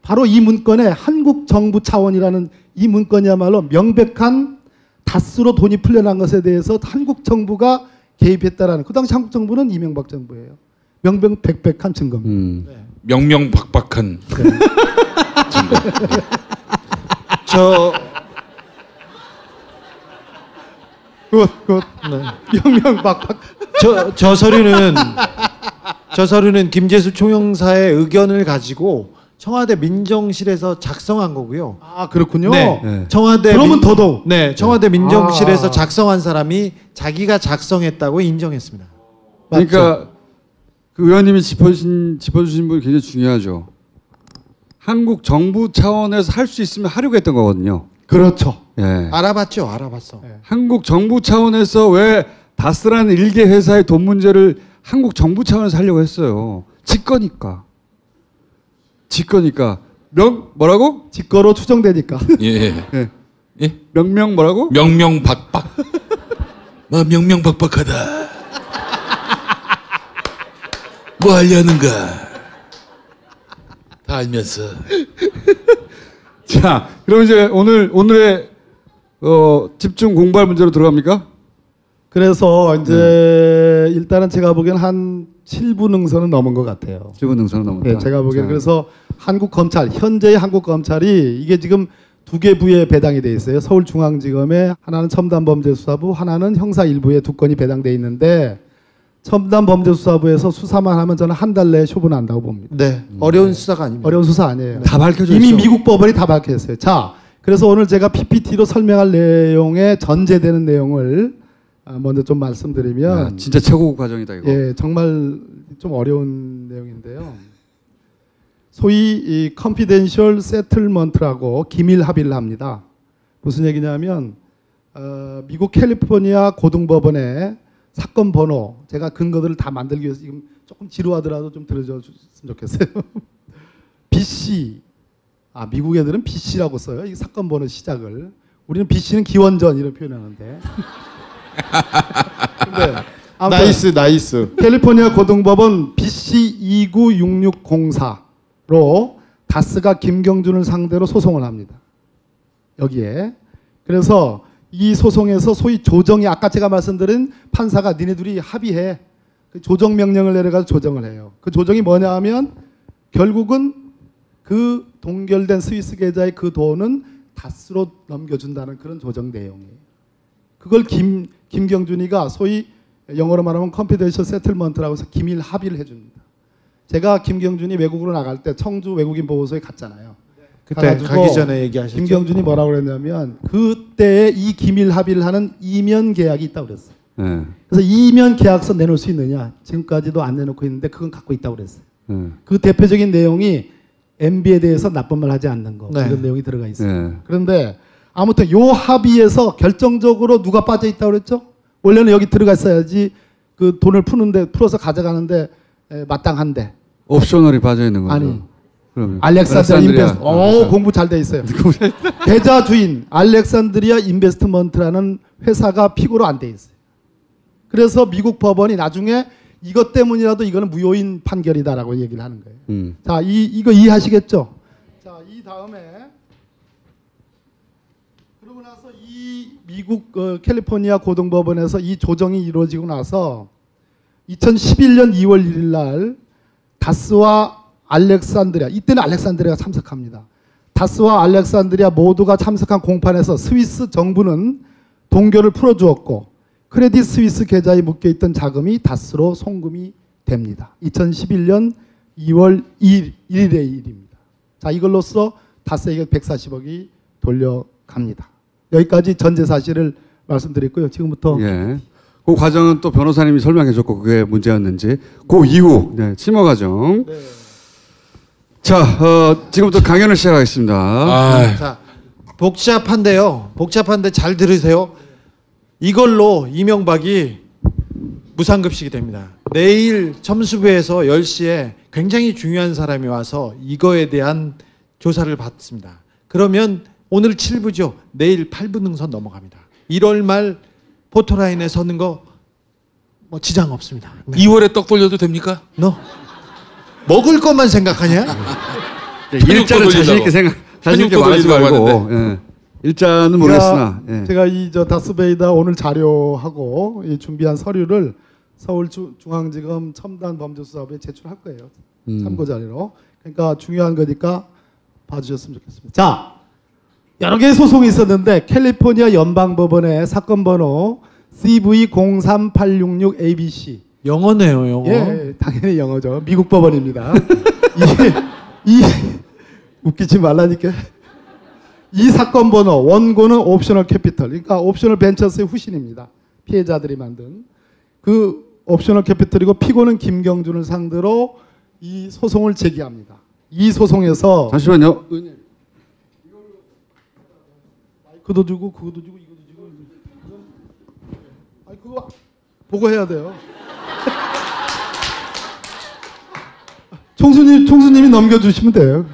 [SPEAKER 5] 바로 이 문건에 한국 정부 차원이라는 이 문건이야말로 명백한 다스로 돈이 풀려난 것에 대해서 한국 정부가 개입했다라는, 그 당시 한국 정부는 이명박 정부예요. 명백백백한 증거입니다.
[SPEAKER 1] 명명박박한 증거.
[SPEAKER 5] 명명박박.
[SPEAKER 3] 저 서류는 김재수 총영사의 의견을 가지고 청와대 민정실에서 작성한 거고요.
[SPEAKER 5] 아, 그렇군요.
[SPEAKER 3] 네.
[SPEAKER 2] 네.
[SPEAKER 3] 청와대
[SPEAKER 5] 그러면 더더욱.
[SPEAKER 3] 네, 청와대 민정실에서 작성한 사람이 자기가 작성했다고 인정했습니다.
[SPEAKER 2] 그러니까 그 의원님이 짚어주신 분이 굉장히 중요하죠. 한국 정부 차원에서 할 수 있으면 하려고 했던 거거든요.
[SPEAKER 5] 그렇죠.
[SPEAKER 2] 예.
[SPEAKER 3] 알아봤어.
[SPEAKER 2] 한국 정부 차원에서 왜 다스라는 일개 회사의 돈 문제를 한국 정부 차원에서 하려고 했어요. 직거니까. 뭐라고?
[SPEAKER 5] 직거로 추정되니까.
[SPEAKER 1] 예.
[SPEAKER 2] 예.
[SPEAKER 1] 예?
[SPEAKER 2] 명명 뭐라고?
[SPEAKER 1] 명명박박. 뭐 명명박박하다. 뭐 하려는가? 다 알면서.
[SPEAKER 2] 자, 그럼 이제 오늘의 집중 공부할 문제로 들어갑니까?
[SPEAKER 5] 그래서 이제 일단은 제가 보기엔 한 7부 능선은 넘은 것 같아요.
[SPEAKER 2] 7부 능선은 넘었다.
[SPEAKER 5] 네, 제가 보기엔
[SPEAKER 2] 자,
[SPEAKER 5] 그래서 한국 검찰, 현재의 한국 검찰이 이게 지금 두 개 부에 배당이 돼 있어요. 서울중앙지검에 하나는 첨단범죄수사부, 하나는 형사일부에 두 건이 배당돼 있는데 첨단범죄수사부에서 수사만 하면 저는 한 달 내에 쇼분한다고 봅니다.
[SPEAKER 3] 네. 어려운 수사가 아닙니다.
[SPEAKER 5] 어려운 수사 아니에요.
[SPEAKER 2] 다 밝혀져
[SPEAKER 5] 이미
[SPEAKER 2] 있어.
[SPEAKER 5] 미국 법원이 다 밝혔어요. 자, 그래서 오늘 제가 PPT로 설명할 내용에 전제되는 내용을 먼저 좀 말씀드리면,
[SPEAKER 2] 야, 진짜 최고급 과정이다 이거.
[SPEAKER 5] 예, 정말 좀 어려운 내용인데요. 소위 이 컨피덴셜 세틀먼트라고 기밀 합의를 합니다. 무슨 얘기냐면 미국 캘리포니아 고등법원의 사건 번호, 제가 근거들을 다 만들기 위해서 지금 조금 지루하더라도 좀 들어줬으면 좋겠어요. BC, 미국 애들은 BC라고 써요. 이 사건 번호 시작을. 우리는 BC는 기원전 이런 표현하는데. 근데 아무튼
[SPEAKER 3] 나이스.
[SPEAKER 5] 캘리포니아 고등법원 BC 296604로 다스가 김경준을 상대로 소송을 합니다. 여기에. 그래서 이 소송에서 소위 조정이, 아까 제가 말씀드린 판사가 니네들이 합의해. 그 조정 명령을 내려가서 조정을 해요. 그 조정이 뭐냐 하면 결국은 그 동결된 스위스 계좌의 그 돈은 다스로 넘겨준다는 그런 조정 내용이에요. 그걸 김경준이가 소위 영어로 말하면 confidential settlement라고 해서 기밀 합의를 해줍니다. 제가 김경준이 외국으로 나갈 때 청주 외국인 보호소에 갔잖아요.
[SPEAKER 3] 그때
[SPEAKER 5] 가가지고
[SPEAKER 3] 가기 전에 얘기하셨죠.
[SPEAKER 5] 김경준이 뭐라고 그랬냐면 그때에 이 기밀 합의를 하는 이면 계약이 있다고 그랬어요.
[SPEAKER 2] 예.
[SPEAKER 5] 그래서 이면 계약서 내놓을 수 있느냐? 지금까지도 안 내놓고 있는데 그건 갖고 있다고 그랬어요.
[SPEAKER 2] 예.
[SPEAKER 5] 그 대표적인 내용이 MB에 대해서 나쁜 말 하지 않는 거
[SPEAKER 3] 네.
[SPEAKER 5] 이런 내용이 들어가 있어요.
[SPEAKER 2] 예.
[SPEAKER 5] 그런데 아무튼 요 합의에서 결정적으로 누가 빠져 있다고 그랬죠? 원래는 여기 들어갔어야지 그 돈을 풀어서 가져가는데 마땅한데
[SPEAKER 2] 옵셔널이 빠져 있는 거죠.
[SPEAKER 5] 아니.
[SPEAKER 2] 그러면
[SPEAKER 5] 알렉산드리아 인베스트.
[SPEAKER 2] 아,
[SPEAKER 5] 공부 잘 돼 있어요. 계좌 주인 알렉산드리아 인베스트먼트라는 회사가 피고로 안 돼 있어요. 그래서 미국 법원이 나중에 이것 때문이라도 이거는 무효인 판결이다라고 얘기를 하는 거예요. 자, 이거 이해하시겠죠? 자, 이 다음에 그러고 나서 이 미국 캘리포니아 고등법원에서 이 조정이 이루어지고 나서 2011년 2월 1일 날 다스와 알렉산드리아, 이때는 알렉산드리아가 참석합니다. 다스와 알렉산드리아 모두가 참석한 공판에서 스위스 정부는 동결을 풀어주었고 크레딧 스위스 계좌에 묶여있던 자금이 다스로 송금이 됩니다. 2011년 2월 1일의 일입니다. 자, 이걸로써 다스에게 140억이 돌려갑니다. 여기까지 전제 사실을 말씀드렸고요. 지금부터
[SPEAKER 2] 예. 그 과정은 또 변호사님이 설명해줬고 그게 문제였는지 그 이후 네, 심화 과정.
[SPEAKER 5] 네.
[SPEAKER 2] 자, 지금부터 강연을 시작하겠습니다.
[SPEAKER 1] 아,
[SPEAKER 3] 자, 복잡한데요. 복잡한데 잘 들으세요. 이걸로 이명박이 무상급식이 됩니다. 내일 첨수부에서 10시에 굉장히 중요한 사람이 와서 이거에 대한 조사를 받습니다. 그러면 오늘 7부죠. 내일 8부 능선 넘어갑니다. 1월 말 포토라인에 서는 거 뭐 지장 없습니다. 네.
[SPEAKER 1] 2월에 떡 돌려도 됩니까?
[SPEAKER 3] 너 먹을 것만 생각하냐?
[SPEAKER 2] 네, 일자는 자신 있게 자신 있게 말하지
[SPEAKER 1] 돌리려고
[SPEAKER 2] 말고 예. 일자는 모르겠으나 예.
[SPEAKER 5] 제가 이 다스베이다 오늘 자료하고 이 준비한 서류를 서울 중앙지검 첨단범죄수사부에 제출할 거예요. 참고 자료로. 그러니까 중요한 거니까 봐주셨으면 좋겠습니다. 자, 여러 개의 소송이 있었는데 캘리포니아 연방법원의 사건 번호 CV03866ABC.
[SPEAKER 3] 영어네요, 영어.
[SPEAKER 5] 예, 당연히 영어죠. 미국 법원입니다. 웃기지 말라니까. 이 사건 번호 원고는 옵셔널 캐피털, 그러니까 옵셔널 벤처스의 후신입니다. 피해자들이 만든 그 옵셔널 캐피털이고 피고는 김경준을 상대로 이 소송을 제기합니다. 이 소송에서
[SPEAKER 2] 잠시만요.
[SPEAKER 5] 마이크도 주고 그것도 주고 이것도 주고 아니 그거 보고 해야 돼요. 총수님이 넘겨주시면 돼요.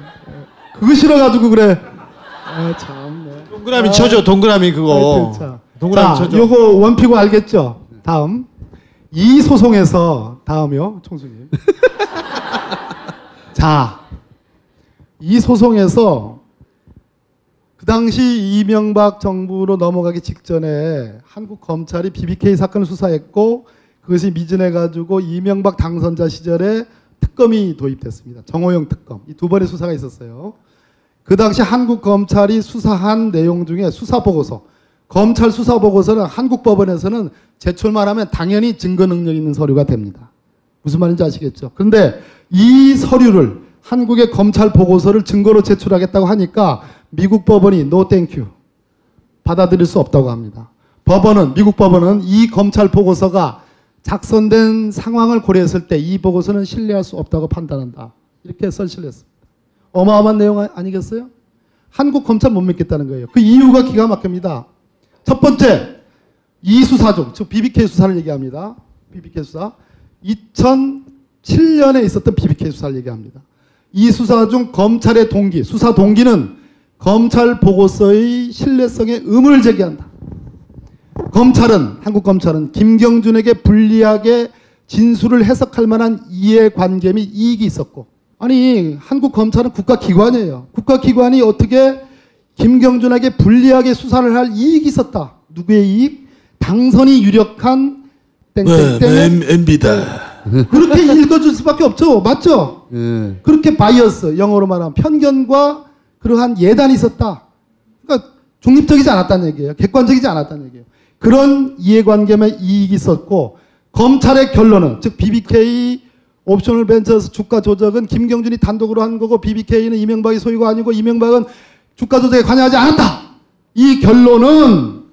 [SPEAKER 5] 그거 싫어가지고 그래. 아 참네.
[SPEAKER 3] 동그라미 쳐줘, 동그라미 그거.
[SPEAKER 5] 자,
[SPEAKER 3] 동그라미 쳐줘.
[SPEAKER 5] 요거 원피고 알겠죠? 다음 이 소송에서 다음이요, 총수님. 자, 이 소송에서 그 당시 이명박 정부로 넘어가기 직전에 한국 검찰이 BBK 사건을 수사했고 그것이 미진해가지고 이명박 당선자 시절에 특검이 도입됐습니다. 정호영 특검. 이 두 번의 수사가 있었어요. 그 당시 한국 검찰이 수사한 내용 중에 수사보고서, 검찰 수사보고서는 한국 법원에서는 제출만 하면 당연히 증거 능력 있는 서류가 됩니다. 무슨 말인지 아시겠죠? 그런데 이 서류를 한국의 검찰 보고서를 증거로 제출하겠다고 하니까 미국 법원이 노 땡큐 받아들일 수 없다고 합니다. 미국 법원은 이 검찰 보고서가 작성된 상황을 고려했을 때 이 보고서는 신뢰할 수 없다고 판단한다. 이렇게 설치를 했습니다. 어마어마한 내용 아니겠어요? 한국 검찰 못 믿겠다는 거예요. 그 이유가 기가 막힙니다. 첫 번째, 이 수사 중, 즉 BBK 수사를 얘기합니다. BBK 수사. 2007년에 있었던 BBK 수사를 얘기합니다. 이 수사 중 검찰의 동기, 수사 동기는 검찰 보고서의 신뢰성에 의문을 제기한다. 한국 검찰은 김경준에게 불리하게 진술을 해석할 만한 이해관계 및 이익이 있었고, 아니 한국 검찰은 국가기관이에요. 국가기관이 어떻게 김경준에게 불리하게 수사를 할 이익이 있었다. 누구의 이익? 당선이 유력한 땡땡땡
[SPEAKER 1] MB다.
[SPEAKER 5] 그렇게 읽어줄 수밖에 없죠. 맞죠?
[SPEAKER 2] 예.
[SPEAKER 5] 그렇게 바이어스, 영어로 말하면 편견과 그러한 예단이 있었다. 그러니까 중립적이지 않았다는 얘기예요. 객관적이지 않았다는 얘기예요. 그런 이해관계만 이익이 있었고 검찰의 결론은, 즉 BBK 옵셔널 벤처스 주가 조작은 김경준이 단독으로 한 거고 BBK는 이명박이 소유가 아니고 이명박은 주가 조작에 관여하지 않았다. 이 결론은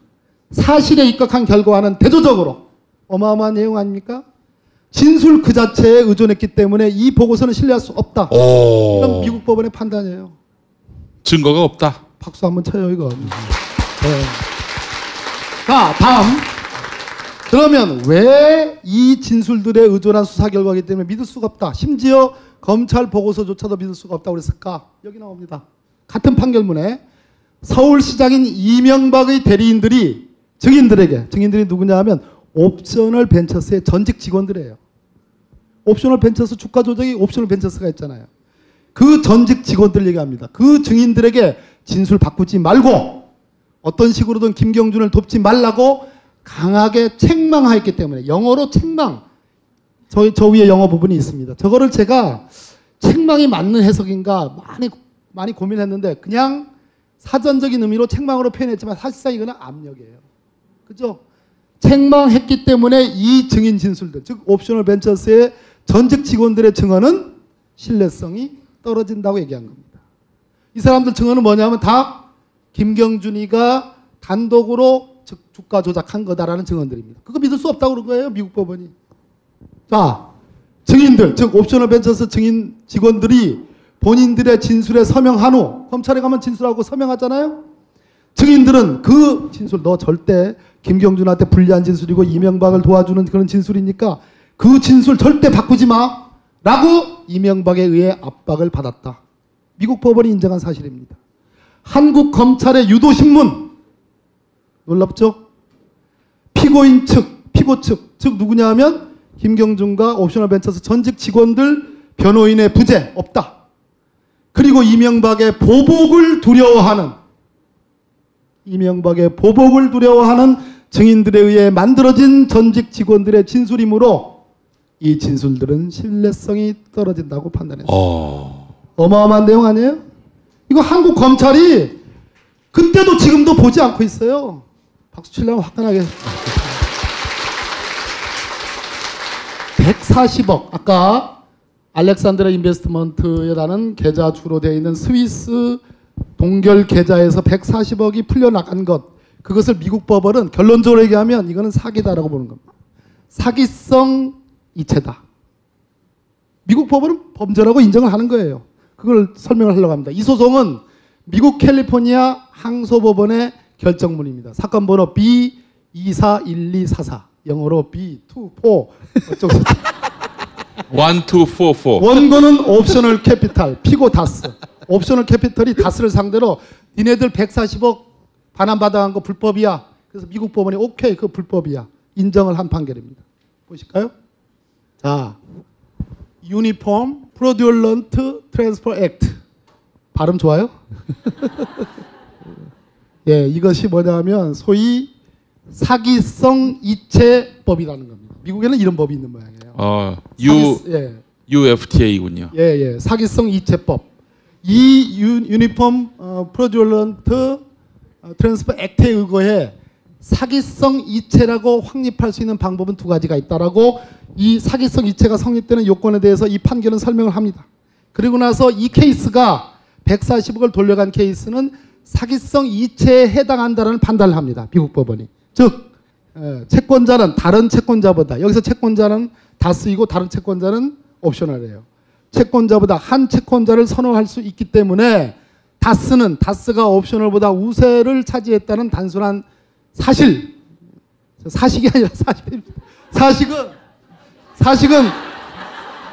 [SPEAKER 5] 사실에 입각한 결과와는 대조적으로 어마어마한 내용 아닙니까? 진술 그 자체에 의존했기 때문에 이 보고서는 신뢰할 수 없다. 이건 미국 법원의 판단이에요.
[SPEAKER 1] 증거가 없다.
[SPEAKER 5] 박수 한번 쳐요 이거. 네. 자 다음. 그러면 왜 이 진술들에 의존한 수사 결과이기 때문에 믿을 수가 없다. 심지어 검찰 보고서조차도 믿을 수가 없다고 그랬을까? 여기 나옵니다. 같은 판결문에 서울시장인 이명박의 대리인들이 증인들이 누구냐 하면 옵셔널 벤처스의 전직 직원들이에요. 옵셔널 벤처스 주가 조작이 옵셔널 벤처스가 있잖아요. 그 전직 직원들 얘기합니다. 그 증인들에게 진술 바꾸지 말고 어떤 식으로든 김경준을 돕지 말라고 강하게 책망하였기 때문에 영어로 책망 저 위에 영어 부분이 있습니다. 저거를 제가 책망이 맞는 해석인가 많이 고민했는데 그냥 사전적인 의미로 책망으로 표현했지만 사실상 이거는 압력이에요. 그죠? 책망했기 때문에 이 증인 진술들 즉 옵셔널 벤처스의 전직 직원들의 증언은 신뢰성이 떨어진다고 얘기한 겁니다. 이 사람들 증언은 뭐냐면 다 김경준이가 단독으로 주가 조작한 거다라는 증언들입니다. 그거 믿을 수 없다고 그런 거예요. 미국 법원이. 자, 증인들, 즉 옵셔널 벤처스 증인 직원들이 본인들의 진술에 서명한 후 검찰에 가면 진술하고 서명하잖아요. 증인들은 그 진술 너 절대 김경준한테 불리한 진술이고 이명박을 도와주는 그런 진술이니까 그 진술 절대 바꾸지 마 라고 이명박에 의해 압박을 받았다. 미국 법원이 인정한 사실입니다. 한국 검찰의 유도신문 놀랍죠? 피고인 측, 피고 측, 즉 누구냐 하면 김경준과 옵셔널 벤처스 전직 직원들 변호인의 부재 없다. 그리고 이명박의 보복을 두려워하는 증인들에 의해 만들어진 전직 직원들의 진술이므로 이 진술들은 신뢰성이 떨어진다고 판단했습니다. 어마어마한 내용 아니에요? 이거 한국 검찰이 그때도 지금도 보지 않고 있어요. 박수 치려면 화끈하게. 140억. 아까 알렉산드라 인베스트먼트라는 계좌 주로 되어 있는 스위스 동결 계좌에서 140억이 풀려나간 것. 그것을 미국 법원은 결론적으로 얘기하면 이거는 사기다라고 보는 겁니다. 사기성 이체다. 미국 법원은 범죄라고 인정을 하는 거예요. 그걸 설명을 하려고 합니다. 이 소송은 미국 캘리포니아 항소법원의 결정문입니다. 사건 번호 B241244 영어로 B24 어쩌고
[SPEAKER 1] 1244
[SPEAKER 5] 원고는 옵셔널 캐피탈 피고 다스 옵셔널 캐피탈이 다스를 상대로 니네들 140억 반환받아간 거 불법이야. 그래서 미국 법원이 오케이 그거 불법이야 인정을 한 판결입니다. 보실까요? 자, 유니폼 프로듀런트 트랜스퍼 액트 발음 좋아요? 예, 이것이 뭐냐면 소위 사기성 이체법이라는 겁니다. 미국에는 이런 법이 있는 모양이에요.
[SPEAKER 1] UFTA군요.
[SPEAKER 5] 예, 사기성 이체법. 이 유니폼 프로듀런트 트랜스퍼 액트에 의거해 사기성 이체라고 확립할 수 있는 방법은 두 가지가 있다라고 이 사기성 이체가 성립되는 요건에 대해서 이 판결은 설명을 합니다. 그리고 나서 이 케이스가 140억을 돌려간 케이스는 사기성 이체에 해당한다는 판단을 합니다. 미국 법원이. 즉 채권자는 다른 채권자보다 여기서 채권자는 다스이고 다른 채권자는 옵셔널이에요. 채권자보다 한 채권자를 선호할 수 있기 때문에 다스가 옵셔널보다 우세를 차지했다는 단순한 사식이 아니라 사식은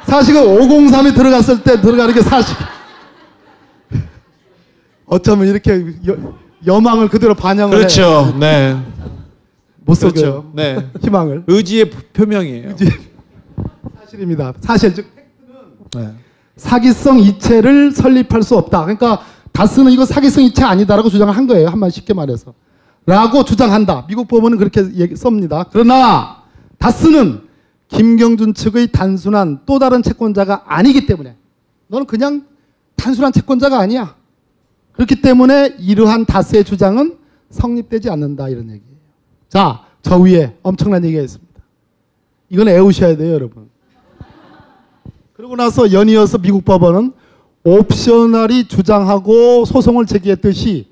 [SPEAKER 5] 503이 들어갔을 때 들어가는 게 사식. 어쩌면 이렇게 여망을 그대로 반영을
[SPEAKER 3] 그렇죠.
[SPEAKER 5] 해요.
[SPEAKER 3] 네.
[SPEAKER 5] 못 속여요.
[SPEAKER 3] 그렇죠. 네.
[SPEAKER 5] 희망을.
[SPEAKER 3] 의지의 표명이에요.
[SPEAKER 5] 사실입니다. 사실 즉
[SPEAKER 3] 네.
[SPEAKER 5] 사기성 이체를 설립할 수 없다. 그러니까 다스는 이거 사기성 이체 아니다라고 주장을 한 거예요. 한마디 쉽게 말해서. 라고 주장한다. 미국 법원은 그렇게 썹니다. 그러나 다스는 김경준 측의 단순한 또 다른 채권자가 아니기 때문에 너는 그냥 단순한 채권자가 아니야. 그렇기 때문에 이러한 다스의 주장은 성립되지 않는다 이런 얘기예요. 자, 저 위에 엄청난 얘기가 있습니다. 이건 애우셔야 돼요, 여러분. 그러고 나서 연이어서 미국 법원은 옵셔널이 주장하고 소송을 제기했듯이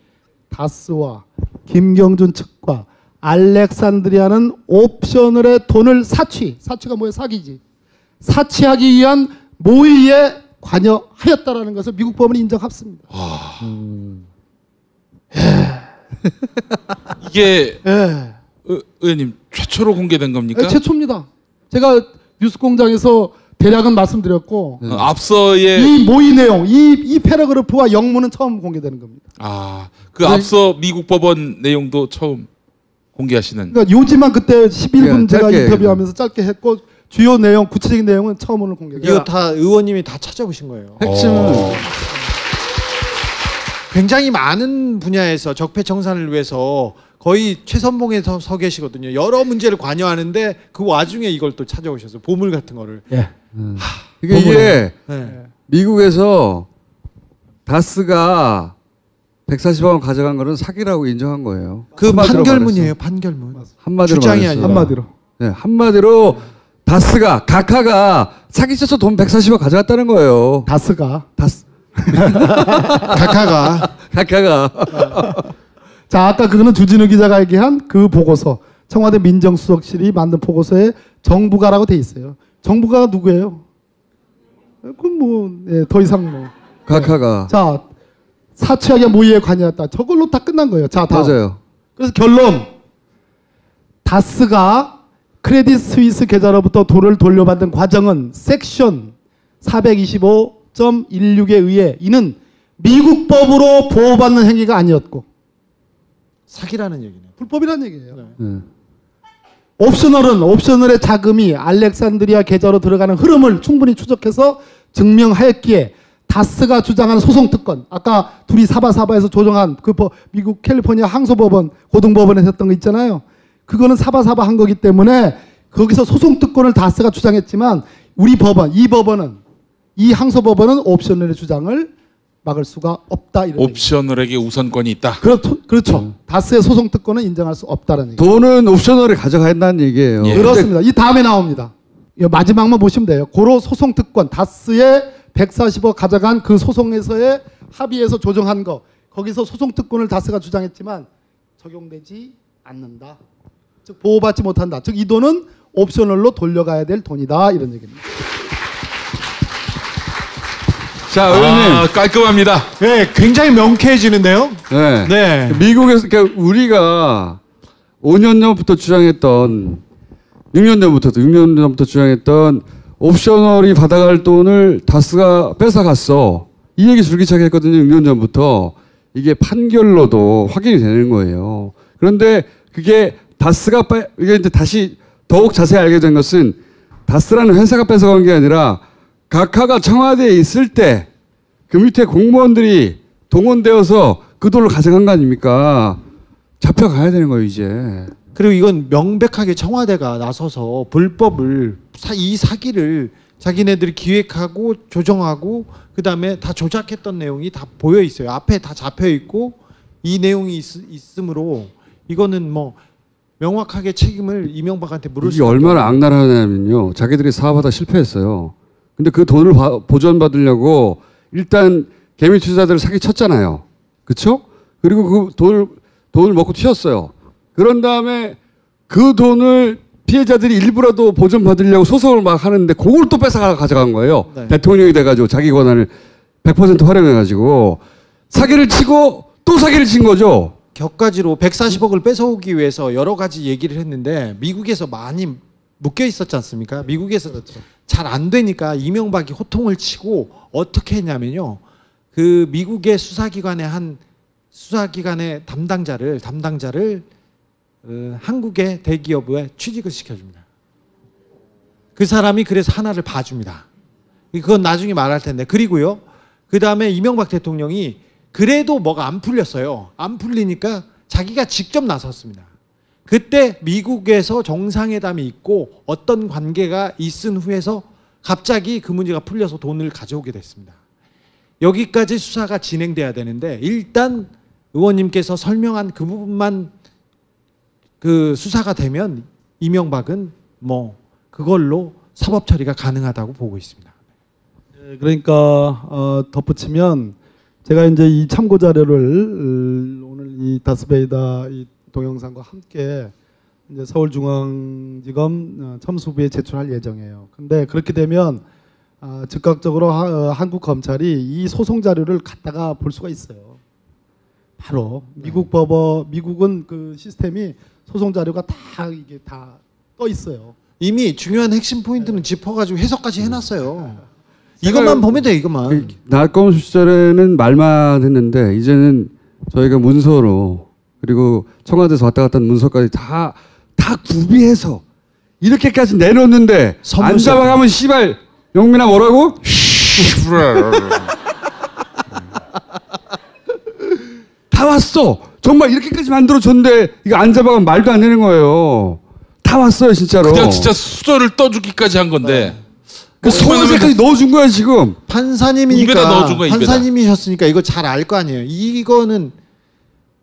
[SPEAKER 5] 다스와 김경준 측과 알렉산드리아는 옵셔널의 돈을 사치가 뭐예요? 사기지. 사치하기 위한 모의에 관여하였다라는 것을 미국 법원이 인정했습니다.
[SPEAKER 1] 이게
[SPEAKER 5] 예.
[SPEAKER 1] 의원님 최초로 공개된 겁니까?
[SPEAKER 5] 네, 최초입니다. 제가 뉴스공장에서 대략은 말씀드렸고
[SPEAKER 1] 앞서의
[SPEAKER 5] 이 모의 내용, 이 패러그래프와 영문은 처음 공개되는 겁니다.
[SPEAKER 1] 그 앞서 미국 법원 내용도 처음 공개하시는.
[SPEAKER 5] 그러니까 요지만 그때 11분 제가
[SPEAKER 2] 짧게
[SPEAKER 5] 인터뷰하면서 짧게 했고 주요 내용, 구체적인 내용은 처음 오늘 공개해요.
[SPEAKER 3] 이거 다 의원님이 다 찾아보신 거예요.
[SPEAKER 2] 핵심은
[SPEAKER 3] 굉장히 많은 분야에서 적폐청산을 위해서 거의 최선봉에 서 계시거든요. 여러 문제를 관여하는데 그 와중에 이걸 또 찾아오셔서 보물 같은 거를.
[SPEAKER 5] 예.
[SPEAKER 2] 이게
[SPEAKER 3] 네.
[SPEAKER 2] 미국에서 다스가 140억 원 가져간 거는 사기라고 인정한 거예요.
[SPEAKER 3] 그
[SPEAKER 2] 한마디로
[SPEAKER 3] 판결문이에요. 판결문.
[SPEAKER 2] 한마디로
[SPEAKER 3] 주장이
[SPEAKER 2] 말했어요.
[SPEAKER 3] 아니라.
[SPEAKER 5] 한마디로.
[SPEAKER 2] 네, 한마디로 다스가 가카가 사기쳐서 돈 140억 가져갔다는 거예요.
[SPEAKER 5] 다스가.
[SPEAKER 3] 각하가.
[SPEAKER 2] 가카가.
[SPEAKER 5] 자, 아까 그거는 주진우 기자가 얘기한 그 보고서, 청와대 민정수석실이 만든 보고서에 정부가라고 돼 있어요. 정부가가 누구예요? 그럼 뭐, 예, 더 이상 뭐.
[SPEAKER 2] 가카가.
[SPEAKER 5] 자, 사치하게 모의에 관여했다. 저걸로 다 끝난 거예요. 자, 다음.
[SPEAKER 2] 맞아요.
[SPEAKER 5] 그래서 결론. 다스가 크레딧 스위스 계좌로부터 돈을 돌려받는 과정은 섹션 425.16에 의해 이는 미국 법으로 보호받는 행위가 아니었고
[SPEAKER 3] 사기라는 얘기네요.
[SPEAKER 5] 불법이라는 얘기예요.
[SPEAKER 2] 네.
[SPEAKER 5] 옵셔널의 자금이 알렉산드리아 계좌로 들어가는 흐름을 충분히 추적해서 증명하였기에 다스가 주장하는 소송 특권, 아까 둘이 사바사바에서 조정한 그 미국 캘리포니아 항소법원, 고등법원에서 했던 거 있잖아요. 그거는 사바사바 한 거기 때문에 거기서 소송 특권을 다스가 주장했지만 우리 법원, 이 법원은, 이 항소법원은 옵셔널의 주장을 막을 수가 없다. 이런
[SPEAKER 1] 옵셔널에게 우선권이 있다.
[SPEAKER 5] 그렇죠. 다스의 소송 특권은 인정할 수 없다는 얘기.
[SPEAKER 2] 돈은 옵셔널을 가져간다는 얘기예요.
[SPEAKER 1] 예.
[SPEAKER 5] 그렇습니다. 이 다음에 나옵니다. 이 마지막만 보시면 돼요. 고로 소송 특권, 다스의 140억 가져간 그 소송에서의 합의에서 조정한 거, 거기서 소송 특권을 다스가 주장했지만 적용되지 않는다. 즉 보호받지 못한다. 즉 이 돈은 옵셔널로 돌려가야 될 돈이다. 이런 얘기입니다.
[SPEAKER 2] 자, 의원님.
[SPEAKER 1] 깔끔합니다.
[SPEAKER 3] 네, 굉장히 명쾌해지는데요.
[SPEAKER 2] 네.
[SPEAKER 3] 네.
[SPEAKER 2] 미국에서 그러니까 우리가 5년 전부터 주장했던 6년 전부터 주장했던 옵셔널이 받아갈 돈을 다스가 뺏어갔어. 이 얘기 줄기차게 했거든요. 6년 전부터. 이게 판결로도 확인이 되는 거예요. 그런데 그게 다스가 이게 이제 다시 더욱 자세히 알게 된 것은 다스라는 회사가 뺏어간 게 아니라 각하가 청와대에 있을 때 그 밑에 공무원들이 동원되어서 그 돈을 가져간 거 아닙니까? 잡혀가야 되는 거예요, 이제.
[SPEAKER 3] 그리고 이건 명백하게 청와대가 나서서 불법을 이 사기를 자기네들이 기획하고 조정하고 그다음에 다 조작했던 내용이 다 보여 있어요. 앞에 다 잡혀 있고 이 내용이 있으므로 이거는 뭐 명확하게 책임을 이명박한테 물을
[SPEAKER 2] 이게
[SPEAKER 3] 수
[SPEAKER 2] 얼마나 악랄하냐면요. 자기들이 사업하다 실패했어요. 근데 그 돈을 보전받으려고 일단 개미 투자자들을 사기쳤잖아요. 그렇죠? 그리고 그 돈을 먹고 튀었어요. 그런 다음에 그 돈을 피해자들이 일부라도 보전받으려고 소송을 막 하는데 그걸 또 뺏어가 가져간 거예요.
[SPEAKER 3] 네.
[SPEAKER 2] 대통령이 돼가지고 자기 권한을 100% 활용해가지고 사기를 치고 또 사기를 친 거죠.
[SPEAKER 3] 격가지로 140억을 뺏어오기 위해서 여러 가지 얘기를 했는데 미국에서 많이 묶여 있었지 않습니까? 미국에서 잘 안 되니까 이명박이 호통을 치고 어떻게 했냐면요. 그 미국의 수사기관의 담당자를 한국의 대기업에 취직을 시켜줍니다. 그 사람이 그래서 하나를 봐줍니다. 그건 나중에 말할 텐데. 그리고요. 그 다음에 이명박 대통령이 그래도 뭐가 안 풀렸어요. 안 풀리니까 자기가 직접 나섰습니다. 그때 미국에서 정상회담이 있고 어떤 관계가 있은 후에서 갑자기 그 문제가 풀려서 돈을 가져오게 됐습니다. 여기까지 수사가 진행돼야 되는데 일단 의원님께서 설명한 그 부분만 그 수사가 되면 이명박은 뭐 그걸로 사법 처리가 가능하다고 보고 있습니다.
[SPEAKER 5] 그러니까 덧붙이면 제가 이제 이 참고 자료를 오늘 이 다스베이다 이 동영상과 함께 이제 서울중앙지검 첨수부에 제출할 예정이에요. 근데 그렇게 되면 즉각적으로 한국 검찰이 이 소송 자료를 갖다가 볼 수가 있어요. 바로 미국은 그 시스템이 소송 자료가 다 이게 다 떠 있어요.
[SPEAKER 3] 이미 중요한 핵심 포인트는 짚어가지고 해석까지 해놨어요. 이것만 보면 돼, 이것만.
[SPEAKER 2] 낙검 시절에는 말만 했는데 이제는 저희가 문서로 그리고 청와대에서 왔다 갔다 하는 문서까지 다 구비해서 이렇게까지 내놓는데 안 잡아가면 씨발 영민아 뭐라고? 다 왔어. 정말 이렇게까지 만들어줬는데 이거 안 잡아가면 말도 안 되는 거예요. 다 왔어요 진짜로.
[SPEAKER 1] 그냥 진짜 수저를 떠주기까지 한 건데.
[SPEAKER 2] 그 소원세까지 넣어준 거야 지금.
[SPEAKER 3] 판사님이니까
[SPEAKER 1] 입에다 넣어준 거야, 입에다.
[SPEAKER 3] 판사님이셨으니까 이거 잘 알 거 아니에요. 이거는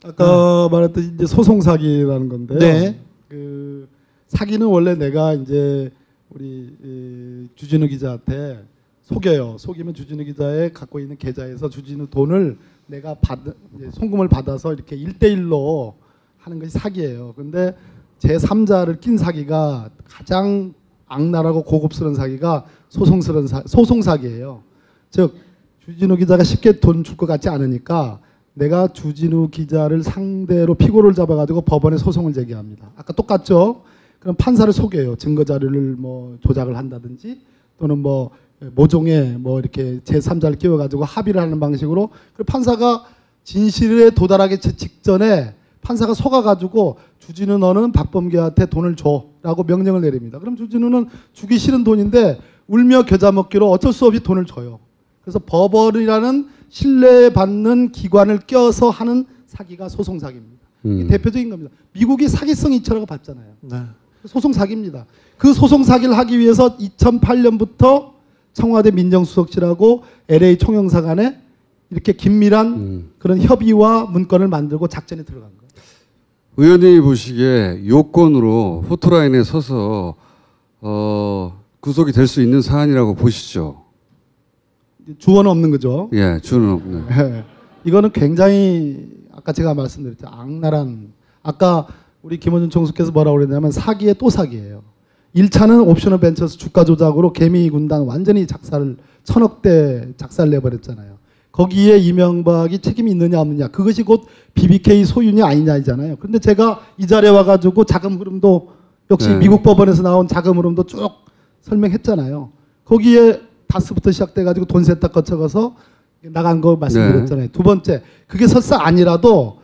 [SPEAKER 5] 아까 말했던 이제 소송 사기라는 건데요.
[SPEAKER 3] 네.
[SPEAKER 5] 그 사기는 원래 내가 이제 우리 주진우 기자한테 속여요. 속이면 주진우 기자의 갖고 있는 계좌에서 주진우 돈을 내가 송금을 받아서 이렇게 1대1로 하는 것이 사기예요. 근데 제3자를 낀 사기가 가장 악랄하고 고급스러운 사기가 소송 사기예요. 즉 주진우 기자가 쉽게 돈 줄 것 같지 않으니까 내가 주진우 기자를 상대로 피고를 잡아가지고 법원에 소송을 제기합니다. 아까 똑같죠? 그럼 판사를 속여요. 증거 자료를 뭐 조작을 한다든지 또는 뭐 모종에 뭐 이렇게 제3자를 끼워가지고 합의를 하는 방식으로 그 판사가 진실에 도달하기 직전에 판사가 속아가지고 주진우 너는 박범계한테 돈을 줘라고 명령을 내립니다. 그럼 주진우는 주기 싫은 돈인데 울며 겨자 먹기로 어쩔 수 없이 돈을 줘요. 그래서 법원이라는 신뢰받는 기관을 껴서 하는 사기가 소송 사기입니다. 이게 대표적인 겁니다. 미국이 사기성 이처라고 봤잖아요.
[SPEAKER 3] 네.
[SPEAKER 5] 소송 사기입니다. 그 소송 사기를 하기 위해서 2008년부터 청와대 민정수석실하고 LA 총영사관에 이렇게 긴밀한 그런 협의와 문건을 만들고 작전에 들어간 거예요.
[SPEAKER 2] 의원님이 보시기에 요건으로 포토라인에 서서 구속이 될 수 있는 사안이라고 보시죠.
[SPEAKER 5] 주어는 없는 거죠.
[SPEAKER 2] 예, 주는 없네.
[SPEAKER 5] 네. 이거는 굉장히 아까 제가 말씀드렸죠. 악랄한 아까 우리 김원준 총수께서 뭐라고 그랬냐면 사기에 또 사기예요. 1차는 옵셔널 벤처스 주가 조작으로 개미 군단 완전히 작사를 1000억대 작사를 내버렸잖아요. 거기에 이명박이 책임이 있느냐 없느냐 그것이 곧 BBK 소유냐 아니냐이잖아요. 그런데 제가 이 자리에 와가지고 자금 흐름도 역시
[SPEAKER 2] 네.
[SPEAKER 5] 미국 법원에서 나온 자금 흐름도 쭉 설명했잖아요. 거기에 다스부터 시작돼가지고 돈 세탁 거쳐가서 나간 거 말씀드렸잖아요. 두 번째 그게 설사 아니라도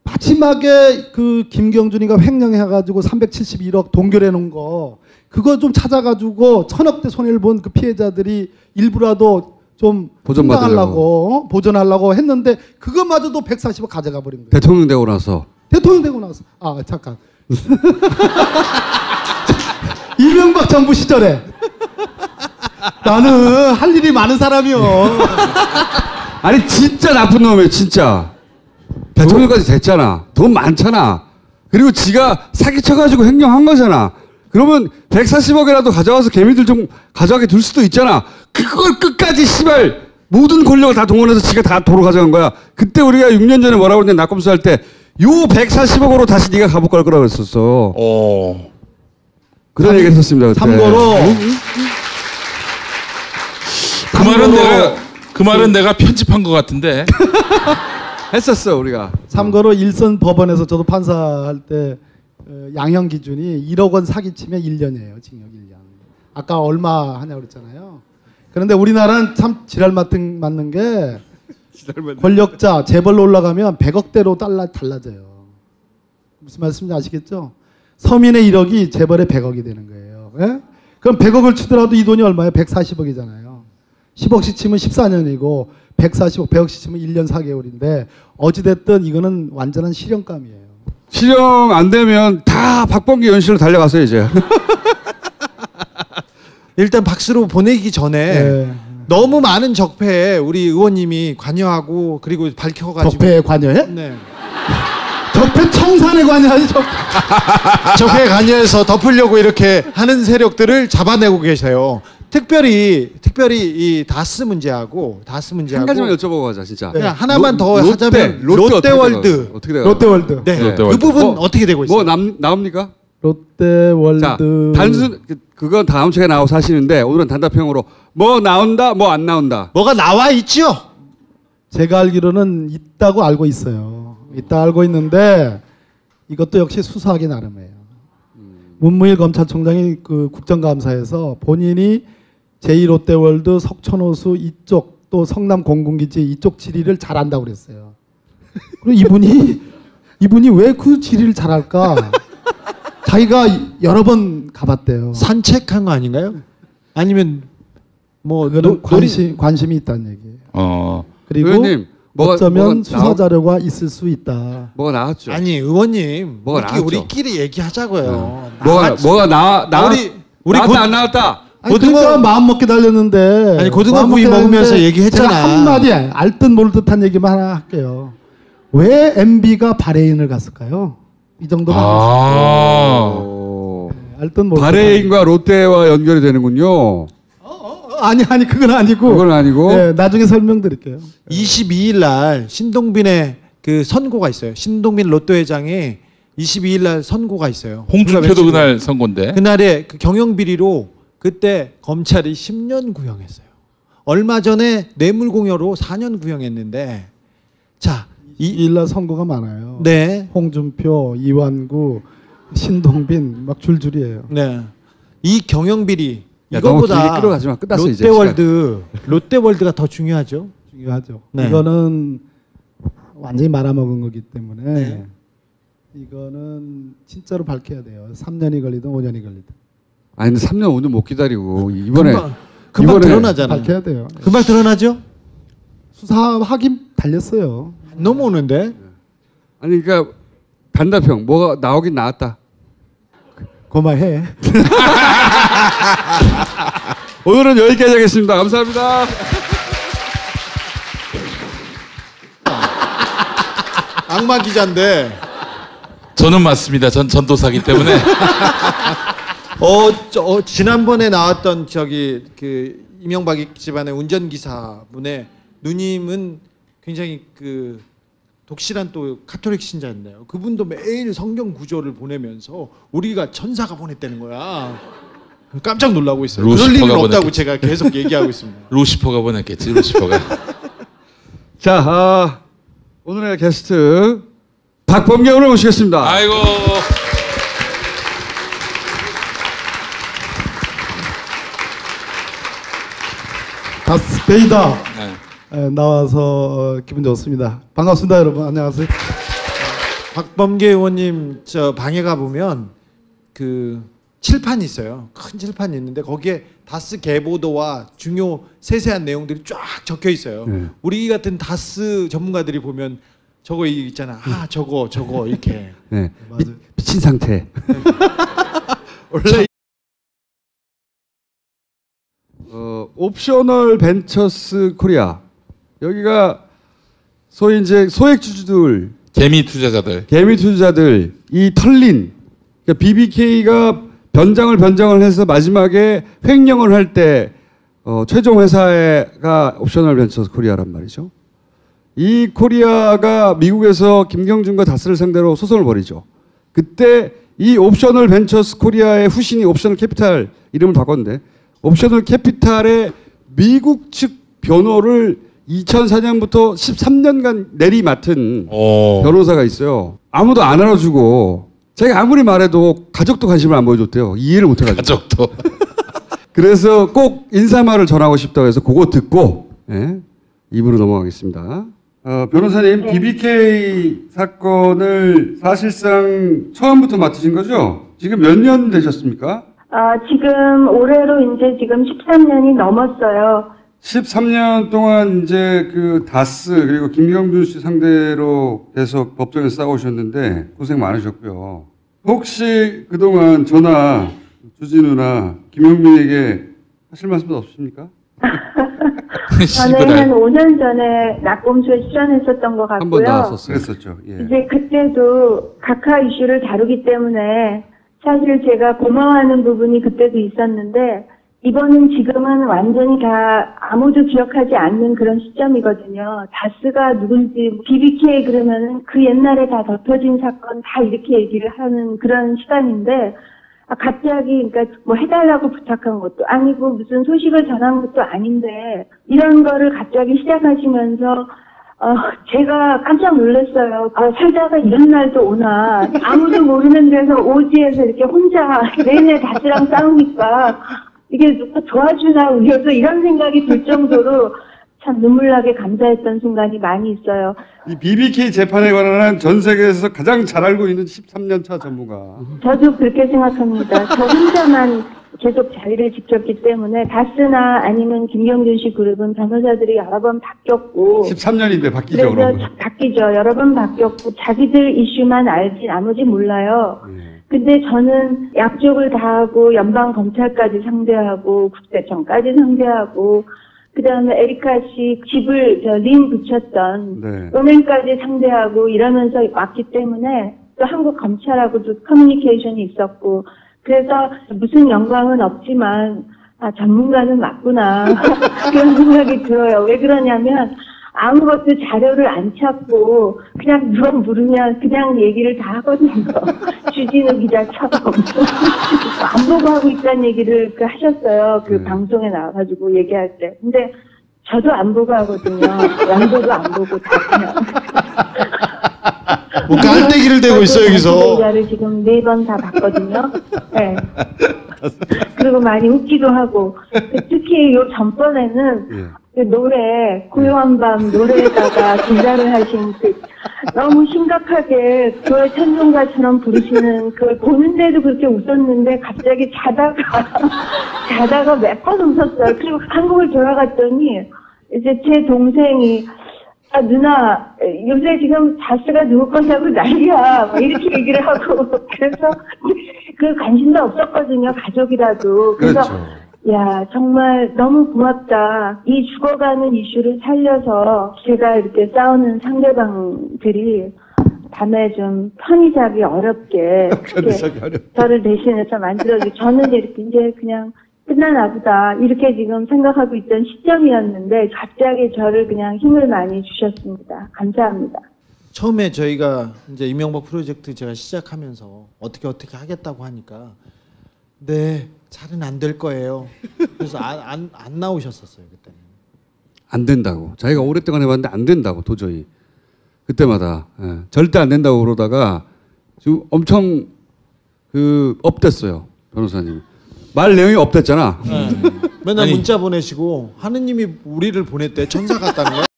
[SPEAKER 5] 마지막에 그 김경준이가 횡령해가지고 371억 동결해 놓은 거 그거 좀 찾아가지고 1000억대 손해를 본 그 피해자들이 일부라도 좀 보존하려고 했는데 그것마저도 140억 가져가 버린 거예요.
[SPEAKER 2] 대통령 되고 나서.
[SPEAKER 5] 대통령 되고 나서. 아 잠깐. 이명박 정부 시절에 나는 할 일이 많은 사람이요.
[SPEAKER 2] 아니 진짜 나쁜 놈이에요 진짜. 대통령까지 됐잖아. 돈 많잖아. 그리고 지가 사기쳐가지고 횡령한 거잖아. 그러면 140억이라도 가져와서 개미들 좀 가져가게 둘 수도 있잖아. 그걸 끝까지 씨발 모든 권력을 다 동원해서 지가 다 도로 가져간 거야. 그때 우리가 6년 전에 뭐라고 그랬냐 낙검수 할 때 요 140억으로 다시 네가 감옥 갈 거라고 했었어. 그런 얘기 했었습니다. 그때.
[SPEAKER 5] 참고로
[SPEAKER 1] 그 말은 내가 편집한 것 같은데.
[SPEAKER 2] 했었어 우리가.
[SPEAKER 5] 참고로 일선 법원에서 저도 판사할 때 양형 기준이 1억 원 사기치면 1년이에요. 징역 1년. 아까 얼마 하냐고 그랬잖아요. 그런데 우리나라는 참 지랄 맞는 게 권력자 재벌로 올라가면 100억대로 달라져요. 무슨 말씀인지 아시겠죠? 서민의 1억이 재벌의 100억이 되는 거예요. 예? 그럼 100억을 치더라도 이 돈이 얼마예요? 140억이잖아요. 10억씩 치면 14년이고 140억, 100억씩 치면 1년 4개월인데 어찌됐든 이거는 완전한 실형감이에요.
[SPEAKER 2] 실형 안 되면 다 박범계 연실로 달려갔어요 이제.
[SPEAKER 3] 일단 박수로 보내기 전에
[SPEAKER 5] 네.
[SPEAKER 3] 너무 많은 적폐에 우리 의원님이 관여하고 그리고 밝혀가지고
[SPEAKER 5] 적폐에 관여해?
[SPEAKER 3] 네.
[SPEAKER 5] 적폐 청산에 관여하지
[SPEAKER 3] 적폐에 관여해서 덮으려고 이렇게 하는 세력들을 잡아내고 계세요. 특별히 이 다스 문제하고
[SPEAKER 2] 한 가지만 여쭤보고 가자 진짜.
[SPEAKER 3] 그냥 하나만 더
[SPEAKER 2] 롯데,
[SPEAKER 3] 하자면
[SPEAKER 2] 롯데
[SPEAKER 3] 롯데월드.
[SPEAKER 2] 어떻게 돼요?
[SPEAKER 5] 롯데월드.
[SPEAKER 3] 네.
[SPEAKER 1] 롯데월드.
[SPEAKER 3] 그 부분 어떻게 되고 있어요?
[SPEAKER 2] 뭐 나옵니까?
[SPEAKER 5] 롯데월드.
[SPEAKER 2] 자, 단순 그건 다음 주에 나오고 사시는데 오늘은 단답형으로 뭐 나온다, 뭐 안 나온다.
[SPEAKER 3] 뭐가 나와 있죠?
[SPEAKER 5] 제가 알기로는 있다고 알고 있어요. 있다 알고 있는데 이것도 역시 수사하기 나름이에요. 문무일 검찰총장이 그 국정감사에서 본인이 제2롯데월드 석촌호수 이쪽 또 성남 공군기지 이쪽 지리를 잘 안다고 그랬어요. 그리고 이분이 왜 그 지리를 잘 알까? 자기가 여러 번 가봤대요.
[SPEAKER 3] 산책한 거 아닌가요? 아니면 뭐
[SPEAKER 5] 그거는 관심이 있다는 얘기예요. 그리고
[SPEAKER 2] 의원님,
[SPEAKER 5] 어쩌면 수사 자료가 있을 수 있다.
[SPEAKER 2] 뭐가 나왔죠?
[SPEAKER 3] 아니 의원님
[SPEAKER 2] 뭐가 나왔죠?
[SPEAKER 3] 우리끼리 얘기하자고요.
[SPEAKER 2] 뭐가 나왔
[SPEAKER 3] 우리
[SPEAKER 2] 나왔다 안 나왔다.
[SPEAKER 5] 아니, 그러니까 마음 먹게 달렸는데.
[SPEAKER 3] 아니 고등어 구이 먹으면서 얘기했잖아.
[SPEAKER 5] 제가 한마디 알듯 모를 듯한 얘기만 하나 할게요. 왜 MB가 바레인을 갔을까요? 이 정도면 알듯 모를
[SPEAKER 2] 바레인과 롯데와 연결이 되는군요.
[SPEAKER 5] 아니 그건 아니고.
[SPEAKER 2] 그건 아니고.
[SPEAKER 5] 네, 나중에 설명드릴게요.
[SPEAKER 3] 22일 날 신동빈의 그 선고가 있어요. 신동빈 롯데 회장의 22일 날 선고가 있어요.
[SPEAKER 1] 홍준표도 그날 선고인데.
[SPEAKER 3] 그날에 그 경영 비리로 그때 검찰이 10년 구형했어요. 얼마 전에 뇌물공여로 4년 구형했는데 자,
[SPEAKER 5] 2일 날 선고가 많아요.
[SPEAKER 3] 네.
[SPEAKER 5] 홍준표, 이완구, 신동빈 막 줄줄이에요.
[SPEAKER 3] 네. 이 경영 비리
[SPEAKER 2] 야, 너무 길게
[SPEAKER 3] 이거보다
[SPEAKER 2] 끌어가지 마. 끝났어,
[SPEAKER 3] 롯데월드가 더 중요하죠.
[SPEAKER 5] 중요하죠.
[SPEAKER 3] 네.
[SPEAKER 5] 이거는 완전히 말아먹은 거기 때문에
[SPEAKER 3] 네.
[SPEAKER 5] 이거는 진짜로 밝혀야 돼요. 3년이 걸리든 5년이 걸리든.
[SPEAKER 2] 아니 근데 3년 5년 못 기다리고 이번에
[SPEAKER 3] 금방 드러나잖아요.
[SPEAKER 5] 밝혀야 돼요.
[SPEAKER 3] 금방 드러나죠?
[SPEAKER 5] 수사하긴 달렸어요.
[SPEAKER 3] 안 넘어오는데.
[SPEAKER 2] 아니 그러니까 단답형 뭐가 나오긴 나왔다.
[SPEAKER 5] 고마해.
[SPEAKER 2] 오늘은 여기까지 하겠습니다. 감사합니다.
[SPEAKER 3] 악마 기자인데.
[SPEAKER 1] 저는 맞습니다. 전 전도사기 때문에.
[SPEAKER 3] 지난번에 나왔던 그 이명박 집안의 운전기사 분의 누님은 굉장히 그 독실한 또 카톨릭 신자인데요. 그분도 매일 성경 구절을 보내면서 우리가 천사가 보냈다는 거야. 깜짝 놀라고 있어요. 그럴 일은 없다고 제가 계속 얘기하고 있습니다.
[SPEAKER 1] 루시퍼가 보냈겠지. 루시퍼가.
[SPEAKER 2] 자, 오늘의 게스트 박범계 의원을 모시겠습니다.
[SPEAKER 1] 아이고.
[SPEAKER 5] 다스베이더
[SPEAKER 1] 네.
[SPEAKER 5] 나와서 기분 좋습니다. 반갑습니다, 여러분. 안녕하세요.
[SPEAKER 3] 박범계 의원님 저 방에 가 보면 그 칠판이 있어요. 큰 칠판이 있는데 거기에 다스 개보도와 중요 세세한 내용들이 쫙 적혀 있어요.
[SPEAKER 2] 네.
[SPEAKER 3] 우리 같은 다스 전문가들이 보면 저거 있잖아. 저거 이렇게.
[SPEAKER 2] 네.
[SPEAKER 5] 맞아요.
[SPEAKER 2] 미친 상태.
[SPEAKER 3] 원래
[SPEAKER 2] 옵셔널 벤처스 코리아 여기가 소위 이제 소액 주주들
[SPEAKER 1] 개미 투자자들
[SPEAKER 2] 이 털린 그러니까 BBK가 변장을 해서 마지막에 횡령을 할 때 최종 회사가 옵셔널 벤처스 코리아란 말이죠. 이 코리아가 미국에서 김경준과 다스를 상대로 소송을 벌이죠. 그때 이 옵셔널 벤처스 코리아의 후신이 옵셔널 캐피탈 이름을 바꿨는데 옵셔널 캐피탈의 미국 측 변호를 2004년부터 13년간 내리맡은 변호사가 있어요. 아무도 안 알아주고 제가 아무리 말해도 가족도 관심을 안 보여줬대요. 이해를 못해가지고.
[SPEAKER 1] 가족도.
[SPEAKER 2] 그래서 꼭 인사말을 전하고 싶다고 해서 그거 듣고 입으로 넘어가겠습니다. 변호사님, BBK 사건을 사실상 처음부터 맡으신 거죠? 지금 몇 년 되셨습니까?
[SPEAKER 4] 지금 올해로 이제 지금 13년이 넘었어요.
[SPEAKER 2] 13년 동안 이제 그 다스 그리고 김경준 씨 상대로 계속 법정에 싸우셨는데 고생 많으셨고요. 혹시 그동안 저나 주진우나 김용민에게 하실 말씀은 없습니까?
[SPEAKER 4] 저는 한 5년 전에 낙검수에 출연했었던 것 같고요.
[SPEAKER 2] 한 번 나왔었어요. 그랬었죠. 예.
[SPEAKER 4] 이제 그때도 각하 이슈를 다루기 때문에 사실 제가 고마워하는 부분이 그때도 있었는데 이번은 지금은 완전히 다 아무도 기억하지 않는 그런 시점이거든요. 다스가 누군지, BBK 그러면은 그 옛날에 다 덮여진 사건 다 이렇게 얘기를 하는 그런 시간인데, 갑자기, 그러니까 뭐 해달라고 부탁한 것도 아니고 무슨 소식을 전한 것도 아닌데, 이런 거를 갑자기 시작하시면서, 제가 깜짝 놀랐어요. 살다가 이런 날도 오나. 아무도 모르는 데서 오지에서 이렇게 혼자 내내 다스랑 싸우니까, 이게 누가 도와주나 우려서 이런 생각이 들 정도로 참 눈물나게 감사했던 순간이 많이 있어요.
[SPEAKER 2] 이 BBK 재판에 관한 전 세계에서 가장 잘 알고 있는 13년 차 전문가.
[SPEAKER 4] 저도 그렇게 생각합니다. 저 혼자만 계속 자리를 지켰기 때문에 다스나 아니면 김경준 씨 그룹은 변호사들이 여러 번 바뀌었고
[SPEAKER 2] 13년인데 바뀌죠,
[SPEAKER 4] 그래서
[SPEAKER 2] 그러면.
[SPEAKER 4] 바뀌죠. 여러 번 바뀌었고 자기들 이슈만 알지 나머지 몰라요. 근데 저는 약족을 다하고 연방검찰까지 상대하고 국세청까지 상대하고 그다음에 에리카 씨 집을 린 붙였던
[SPEAKER 2] 네.
[SPEAKER 4] 은행까지 상대하고 이러면서 왔기 때문에 또 한국 검찰하고도 커뮤니케이션이 있었고 그래서 무슨 영광은 없지만 전문가는 맞구나 그런 생각이 들어요. 왜 그러냐면 아무것도 자료를 안 찾고 그냥 누가 물으면 그냥 얘기를 다 하거든요. 주진우 기자처럼 안 보고 하고 있다는 얘기를 하셨어요. 그 방송에 나와가지고 얘기할 때. 근데 저도 안 보고 하거든요. 양도도 안 보고 다 그냥.
[SPEAKER 3] 뭐 깔때기를 대고 있어 여기서.
[SPEAKER 4] 기자를 지금 4번 다 봤거든요. 네. 그리고 많이 웃기도 하고 특히 요 전번에는 그 노래 고요한 밤 노래에다가 기자를 하신 그 너무 심각하게 교회 찬송가처럼 부르시는 그걸 보는데도 그렇게 웃었는데 갑자기 자다가 몇 번 웃었어요. 그리고 한국을 돌아갔더니 이제 제 동생이 누나 요새 지금 다스가 누구 거냐고 난리야 막 이렇게 얘기를 하고 그래서 그 관심도 없었거든요. 가족이라도. 그래서
[SPEAKER 2] 그렇죠.
[SPEAKER 4] 야 정말 너무 고맙다. 이 죽어가는 이슈를 살려서 제가 이렇게 싸우는 상대방들이 밤에 좀 편히 자기 어렵게 그렇게 저를 대신해서 만들어주고 저는 이렇게 이제 그냥 끝나나 보다 이렇게 지금 생각하고 있던 시점이었는데 갑자기 저를 그냥 힘을 많이 주셨습니다. 감사합니다.
[SPEAKER 3] 처음에 저희가 이제 이명박 프로젝트 제가 시작하면서 어떻게 하겠다고 하니까 네 잘은 안 될 거예요. 그래서 안 나오셨었어요 그때는.
[SPEAKER 2] 안 된다고. 자기가 오랫동안 해봤는데 안 된다고 도저히. 그때마다 절대 안 된다고 그러다가 지금 엄청 업됐어요 변호사님. 말 내용이 업됐잖아.
[SPEAKER 3] 맨날 문자 보내시고 하느님이 우리를 보냈대 천사 같다는 거.